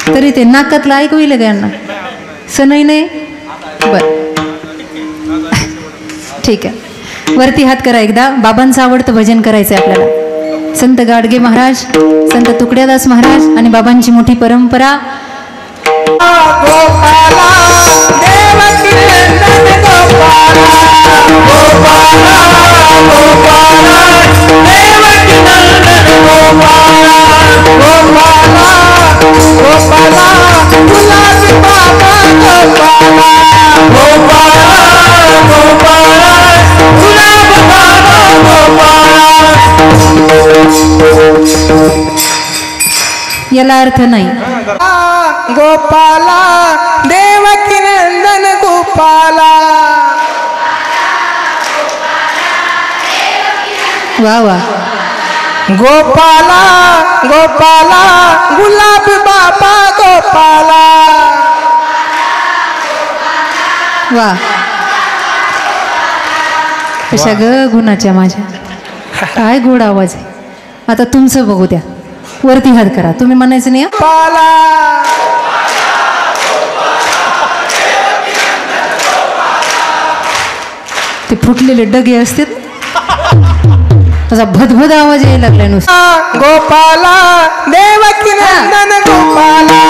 तरी ते नाकातलं ऐकू येईल का यांना? सनई नाही बर, ठीक आहे. वरती हात करा एकदा. बाबांचं आवडतं भजन करायचंय आपल्याला. संत गाडगे महाराज, संत तुकड्यादास महाराज आणि बाबांची मोठी परंपरा. याला अर्थ नाही. गोपाला देवकी नंदन गोपाला. वा वा. गोपाला गोपाला गुलाब बाबा गोपाला. वा. कशा ग गुणाच्या माझ्या, काय गोड आवाज आहे. आता तुमचं बघू द्या. वरती हात करा. तुम्ही म्हणायचं नाही पाला. ते फुटलेले डगे असतात, तसा भदभद आवाज यायला लागलाय नुसता. गोपाला देवकी नंदन गोपाला.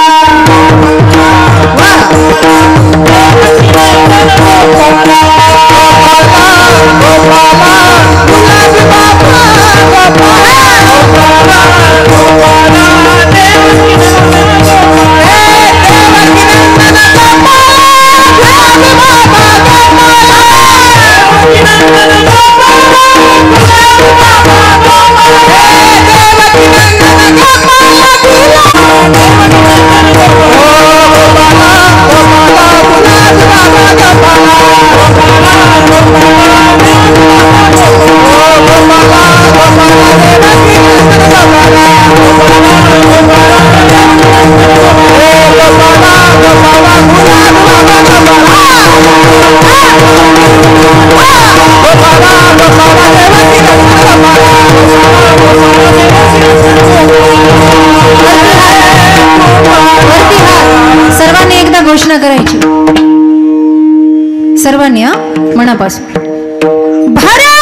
सर्वांनी एकदा घोषणा करायची. सर्वांनी मनापासून. भारत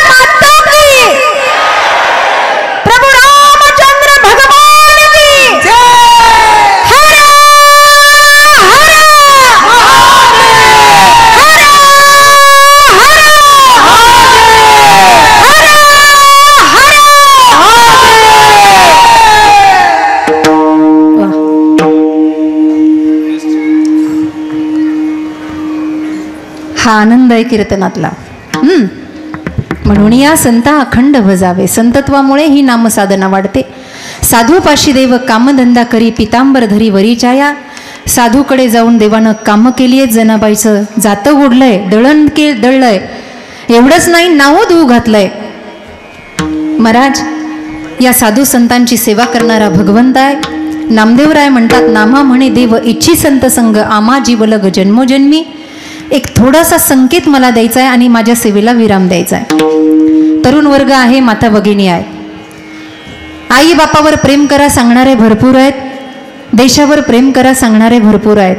माता की, प्रभु रामचंद्र भगवान की जय. हा आनंद आहे कीर्तनातला. म्हणून या संता अखंड भजावे. संतत्वामुळे ही नामसाधना वाढते. साधूपाशी देव कामधंदा करी पितांबर धरी वरीच्या. साधूकडे जाऊन देवानं कामं केली आहेत. जनाबाईचं जातं ओढलंय, दळलंय. एवढंच नाही, नावं धुवू घातलंय. महाराज या साधू संतांची सेवा करणारा भगवंत आहे. नामदेवराय म्हणतात, नामा म्हणे देव इच्छी संत संग आमा जीवलग जन्मोजन्मी. एक थोडासा संकेत मला द्यायचा आहे आणि माझ्या सेवेला विराम द्यायचा आहे. तरुण वर्ग आहे, माता भगिनी आहे. आई बापावर प्रेम करा सांगणारे भरपूर आहेत. देशावर प्रेम करा सांगणारे भरपूर आहेत.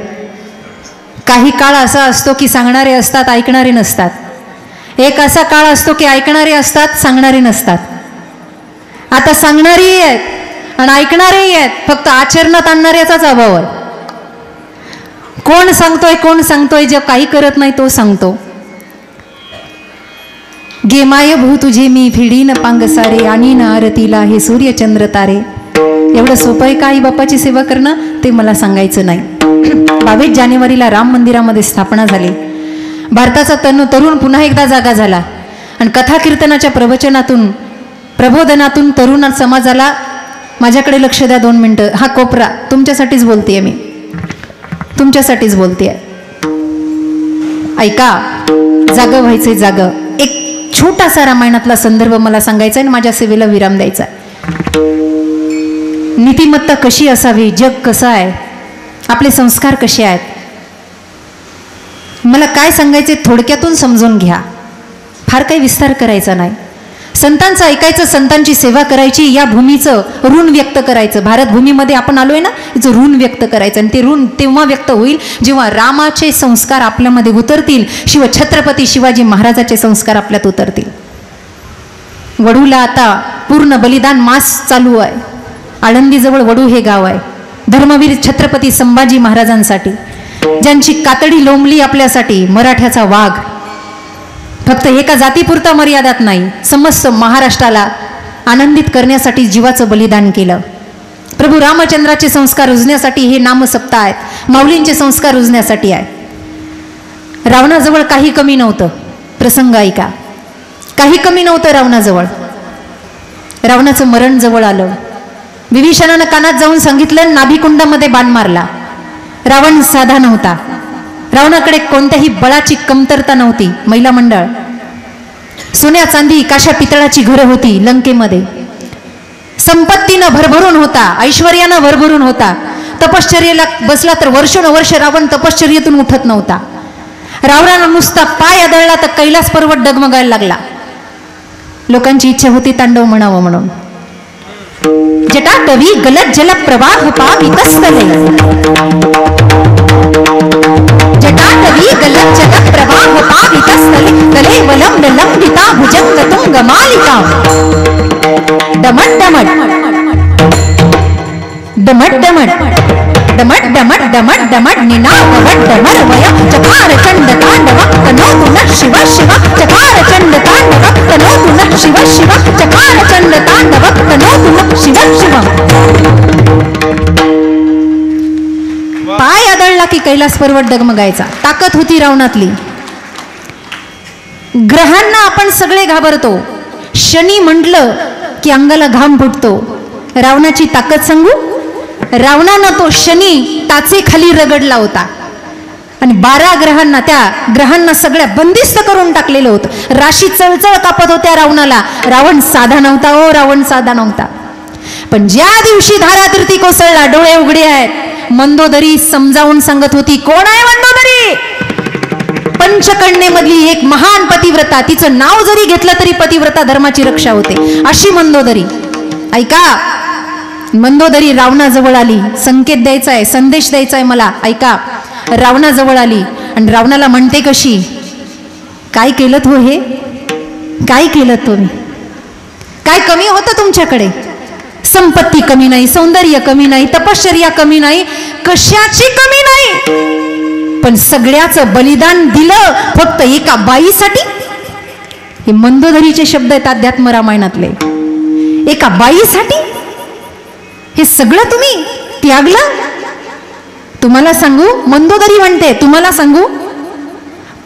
काही काळ असा असतो की सांगणारे असतात, ऐकणारे नसतात. एक असा काळ असतो की ऐकणारे असतात, सांगणारे नसतात. आता सांगणारेही आहेत आणि ऐकणारेही आहेत, फक्त आचरणात आणणाऱ्याचाच अभाव आहे. कोण सांगतोय जे काही करत नाही तो सांगतो. गे माय भू तुझे मी फिडीन पांगसारे आणि न आरतीला हे सूर्य चंद्र तारे. एवढं सोपं आहे का आई बापाची सेवा करणं, ते मला सांगायचं नाही. 22 जानेवारीला राम मंदिरामध्ये स्थापना झाली. भारताचा तरुण पुन्हा एकदा जागा झाला आणि कथा कीर्तनाच्या प्रवचनातून प्रबोधनातून तरुण समाजाला, माझ्याकडे लक्ष द्या 2 मिनिटं. हा कोपरा तुमच्यासाठीच बोलतेय, मी तुमच्यासाठीच बोलतेय. ऐका, जागं व्हायचंय, जागं. एक छोटासा रामायणातला संदर्भ मला सांगायचा आहे आणि माझ्या सेवेला विराम द्यायचा आहे. नीतिमत्ता कशी असावी, जग कसं आहे, आपले संस्कार कसे आहेत, मला काय सांगायचे थोडक्यातून समजून घ्या. फार काही विस्तार करायचा नाही. संतांचं ऐकायचं, संतांची सेवा करायची, या भूमीचं ऋण व्यक्त करायचं. भारत भूमीमध्ये आपण आलोय ना, याचं ऋण व्यक्त करायचं. आणि ते ऋण तेव्हा व्यक्त होईल जेव्हा रामाचे संस्कार आपल्यामध्ये उतरतील, छत्रपती शिवाजी महाराजाचे संस्कार आपल्यात उतरतील. वडूला आता पूर्ण बलिदान मास चालू आहे. आळंदीजवळ वडू हे गाव आहे. धर्मवीर छत्रपती संभाजी महाराजांसाठी, ज्यांची कातडी लोंबली आपल्यासाठी, मराठ्याचा वाघ. फक्त एका जातीपुरता मर्यादात नाही, समस्त महाराष्ट्राला आनंदित करण्यासाठी जीवाचं बलिदान केलं. प्रभू रामचंद्राचे संस्कार रुजण्यासाठी हे नामसप्ताह आहेत. माऊलींचे संस्कार रुजण्यासाठी आहे. रावणाजवळ काही कमी नव्हतं. प्रसंग ऐका, काही कमी नव्हतं रावणाजवळ. रावणाचं मरण जवळ आलं. विभीषणानं कानात जाऊन सांगितलं, नाभिकुंडामध्ये बाण मारला. रावण साधा नव्हता. रावणाकडे कोणत्याही बळाची कमतरता नव्हती. महिला मंडळ, सोन्या चांदी काशा पितळाची घरं होती लंकेमध्ये. संपत्तीनं भरभरून होता, ऐश्वर्यानं भरभरून होता. तपश्चर्येला बसला तर वर्षोनवर्ष रावण तपश्चर्येतून उठत नव्हता. रावणानं नुसता पाय आदळला तर कैलास पर्वत डगमगायला लागला. लोकांची इच्छा होती तांडव म्हणावं म्हणून. जटाटवी गलत जल प्रवाह पावितस्थले. जटाटवी गलत जल प्रवाह पावितस्थले तले वलंब लंबिता भुजंग तुंग मालिका. डमट डमट डमट डमट डमट डमट डमट डमट निनाद डमर वय चकार चंड तांडव तनोतु न शिव शिव. चकार चंड तांडव तनोतु न शिव शिव. चकार चंड तांडव तनोतु न शिव शिव. पाय आदळला की कैलास पर्वत डगमगायचा. ताकद होती रावणातली. ग्रहांना आपण सगळे घाबरतो. शनी म्हटलं की अंगाला घाम फुटतो. रावणाची ताकद सांगू, रावणानं तो शनी टाचे खाली रगडला होता आणि 12 ग्रहांना, त्या ग्रहांना सगळ्या बंदिस्त करून टाकलेलं होतं. राशी चळचळ कापत होत्या रावणाला. रावण साधा नव्हता, ओ रावण साधा नव्हता. पण ज्या दिवशी धारातीर्थी कोसळला, डोळे उघडे आहेत, मंदोदरी समजावून सांगत होती. कोण आहे मंदोदरी? पंचकन्येमधली एक महान पतिव्रता. तिचं नाव जरी घेतलं तरी पतिव्रता धर्माची रक्षा होते, अशी मंदोदरी. ऐका, मंदोदरी रावणाजवळ आली. संकेत द्यायचा आहे, संदेश द्यायचा आहे मला. ऐका, रावणाजवळ आली आणि रावणाला म्हणते कशी, काय केलं तो हे, काय केलं तुम्ही? काय कमी होतं तुमच्याकडे? संपत्ती कमी नाही, सौंदर्य कमी नाही, तपश्चर्या कमी नाही, कशाची कमी नाही, पण सगळ्याचं बलिदान दिलं फक्त एका बाईसाठी. हे मंदोदरीचे शब्द आहेत अध्यात्म रामायणातले. एका बाईसाठी हे सगळं तुम्ही त्यागलं. तुम्हाला सांगू, मंदोदरी म्हणते, तुम्हाला सांगू,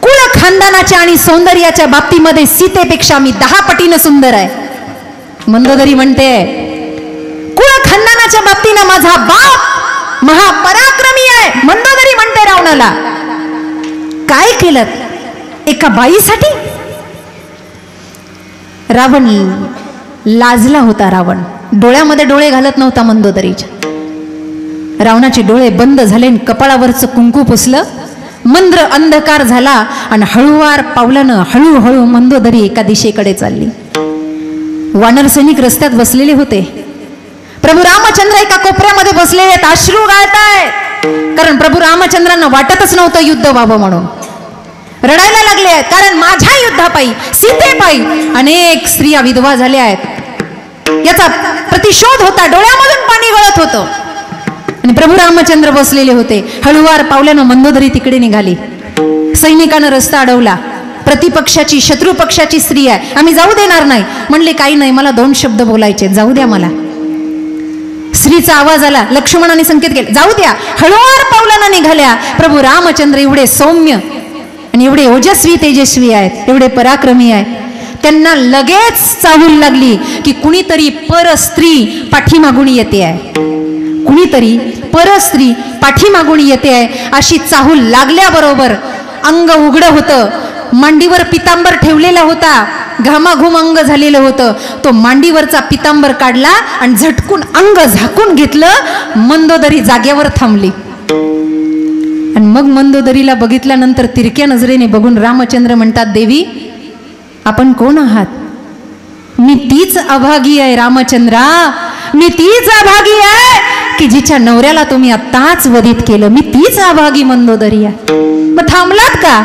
कुळ खानदानाच्या आणि सौंदर्याच्या बाबतीमध्ये सीतेपेक्षा मी 10 पटीनं सुंदर आहे. मंदोदरी म्हणते कुळ खानदानाच्या बाबतीनं माझा बाप महापराक्रमी आहे. मंदोदरी म्हणते रावणाला, काय केलं एका बाईसाठी? रावण लाजला होता. रावण डोळ्यामध्ये डोळे घालत नव्हता मंदोदरीच्या. रावणाचे डोळे बंद झाले आणि कपाळावरचं कुंकू पुसलं. मंद्र अंधकार झाला आणि हळूवार पावलानं हळूहळू मंदोदरी एका दिशेकडे चालली. वानर सैनिक रस्त्यात बसलेले होते. प्रभू रामचंद्र एका कोपऱ्यामध्ये बसलेले आहेत, अश्रू गाळतायत. कारण प्रभू रामचंद्रांना वाटतच नव्हतं युद्ध व्हावं म्हणून. रडायला लागले आहेत कारण माझ्या युद्धापायी सीतेपायी अनेक स्त्रिया विधवा झाल्या आहेत. याचा प्रतिशोध होता. डोळ्यामधून पाणी गळत होतं आणि प्रभू रामचंद्र बसलेले होते. हळूवार पावल्यानं मंदोदरी तिकडे निघाली. सैनिकानं रस्ता अडवला. प्रतिपक्षाची शत्रू पक्षाची स्त्री आहे, आम्ही जाऊ देणार नाही. म्हणले काही नाही, मला 2 शब्द बोलायचे, जाऊ द्या मला. स्त्रीचा आवाज आला. लक्ष्मणाने संकेत केले, जाऊ द्या. हळूवार पावलानं निघाल्या. प्रभू रामचंद्र एवढे सौम्य आणि एवढे ओजस्वी तेजस्वी आहेत, एवढे पराक्रमी आहेत. त्यांना लगेच चाहूल लागली की कुणीतरी परस्त्री पाठीमागून येते आहे, कुणीतरी परस्त्री पाठीमागून येते आहे. अशी चाहूल लागल्याबरोबर अंग उघडं होतं. मांडीवर पितांबर ठेवलेला होता. घामाघूम अंग झालेलं होतं. तो मांडीवरचा पितांबर काढला आणि झटकून अंग झाकून घेतलं. मंदोदरी जागेवर थांबली. आणि मग मंदोदरीला बघितल्यानंतर तिरक्या नजरेने बघून रामचंद्र म्हणतात, देवी आपण कोण आहात? मी तीच अभागी आहे रामचंद्रा, मी तीच अभागी आहे की जिच्या नवऱ्याला तुम्ही आत्ताच वधित केलं. मी तीच अभागी मंदोदरी आहे. मग थांबलात का?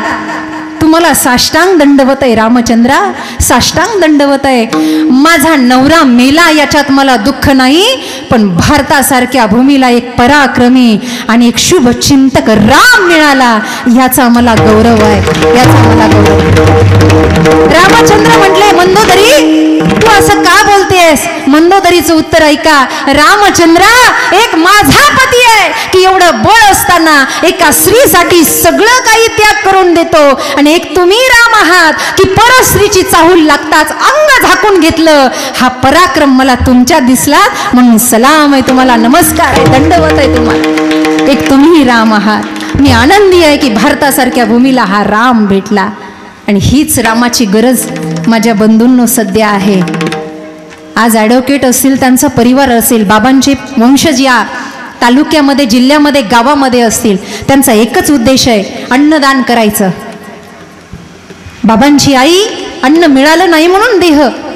तुम्हाला साष्टांग दंडवत आहे रामचंद्रा, साष्टांग दंडवत आहे. माझा नवरा मेला याच्यात मला दुःख नाही, पण भारतासारख्या भूमीला एक पराक्रमी आणि एक शुभचिंतक राम मिळाला याचा मला गौरव आहे, याचा मला गौरव आहे. रामचंद्र म्हटले, मंदोदरी तू असं का बोलतेस? मंदोदरीचं उत्तर ऐका. रामचंद्रा, एक माझा पती आहे की एवढं बळ असताना एका स्त्रीसाठी सगळं काही त्याग करून देतो, आणि एक तुम्ही राम आहात की परस्त्रीची चाहूल लागताच अंग झाकून घेतलं. हा पराक्रम मला तुमच्या दिसला म्हणून सलाम आहे तुम्हाला, नमस्कार आहे, दंडवत आहे तुम्हाला. एक तुम्ही राम आहात. मी आनंदी आहे की भारतासारख्या भूमीला हा राम भेटला, आणि हीच रामाची गरज माझ्या बंधूंनो सध्या आहे. आज ॲडव्होकेट असतील, त्यांचा परिवार असेल, बाबांचे वंशज या तालुक्यामध्ये, जिल्ह्यामध्ये, गावामध्ये असतील, त्यांचा एकच उद्देश आहे, अन्नदान करायचं. बाबांची आई अन्न मिळालं नाही म्हणून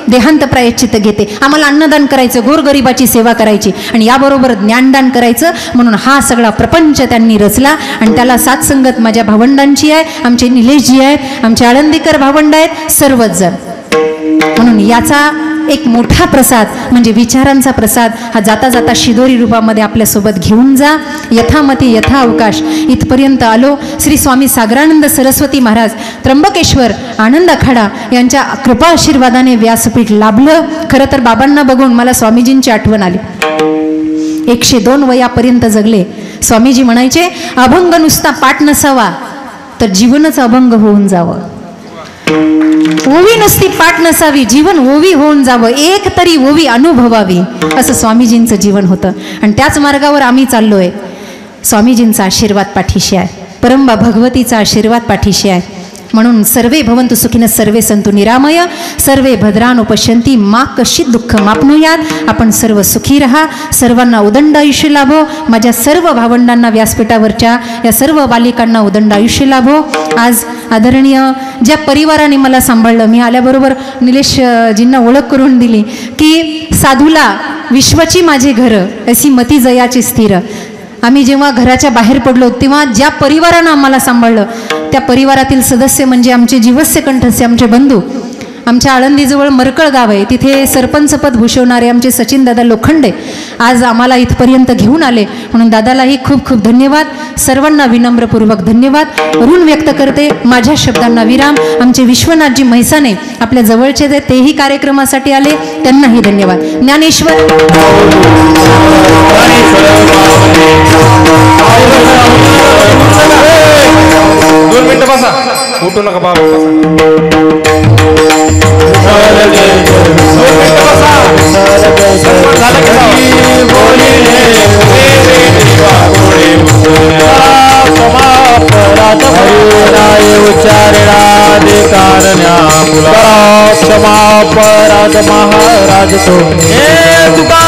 देहांत प्रायश्चित्त घेते. आम्हाला अन्नदान करायचं, गोरगरिबाची सेवा करायची, आणि याबरोबर ज्ञानदान करायचं, म्हणून हा सगळा प्रपंच त्यांनी रचला. आणि त्याला साथसंगत माझ्या भावंडांची आहे, आमचे निलेशजी आहेत, आमचे आळंदीकर भावंड आहेत, सर्वच जण. म्हणून याचा एक मोठा प्रसाद म्हणजे विचारांचा प्रसाद हा जाता जाता शिदोरी रूपामध्ये आपल्यासोबत घेऊन जा. यथामती यथा अवकाश इथपर्यंत आलो. श्री स्वामी सागरानंद सरस्वती महाराज त्र्यंबकेश्वर आनंद आखाडा यांच्या कृपा आशीर्वादाने व्यासपीठ लाभलं. खरं तर बाबांना बघून मला स्वामीजींची आठवण आली. 102 वयापर्यंत जगले. स्वामीजी म्हणायचे, अभंग नुसता पाठ नसावा तर जीवनच अभंग होऊन जावं. ओवी नुसती पाठ नसावी, जीवन ओवी होऊन जावं, एक तरी ओवी अनुभवावी, असं स्वामीजींचं जीवन होतं. आणि त्याच मार्गावर आम्ही चाललोय. स्वामीजींचा आशीर्वाद पाठीशी आहे, परंबा भगवतीचा आशीर्वाद पाठीशी आहे. म्हणून सर्वे भवन्तु सुखिनः सर्वे सन्तु निरामय सर्वे भद्राणि पश्यन्ति मा कश्चित् दुःखम् आप्नुयात्. आपण सर्व सुखी राहा, सर्वांना उदंड आयुष्य लाभो. माझ्या सर्व भावंडांना, व्यासपीठावरच्या या सर्व बालिकांना उदंड आयुष्य लाभो. आज आदरणीय ज्या परिवाराने मला सांभाळलं, मी आल्याबरोबर निलेशजींना ओळख करून दिली की साधूला विश्वाची माझे घर अशी मती जयाची स्थिर. आम्ही जेव्हा घराच्या बाहेर पडलो तेव्हा ज्या परिवारानं आम्हाला सांभाळलं त्या परिवारातील सदस्य म्हणजे आमचे जीवस्य कंठस्य आमचे बंधू. आमच्या आळंदीजवळ मरकळ गाव आहे, तिथे सरपंचपद भूषवणारे आमचे सचिन दादा लोखंडे आज आम्हाला इथपर्यंत घेऊन आले. म्हणून दादालाही खूप खूप धन्यवाद. सर्वांना विनम्रपूर्वक धन्यवाद. ऋण व्यक्त करते. माझ्या शब्दांना विराम. आमचे विश्वनाथजी म्हैसाने आपल्या जवळचे जे तेही कार्यक्रमासाठी आले, त्यांनाही धन्यवाद. ज्ञानेश्वर 2 मिनिटं बसा. उठू नका बाबा बसा. क्षमा अपराध महाराज तो तुका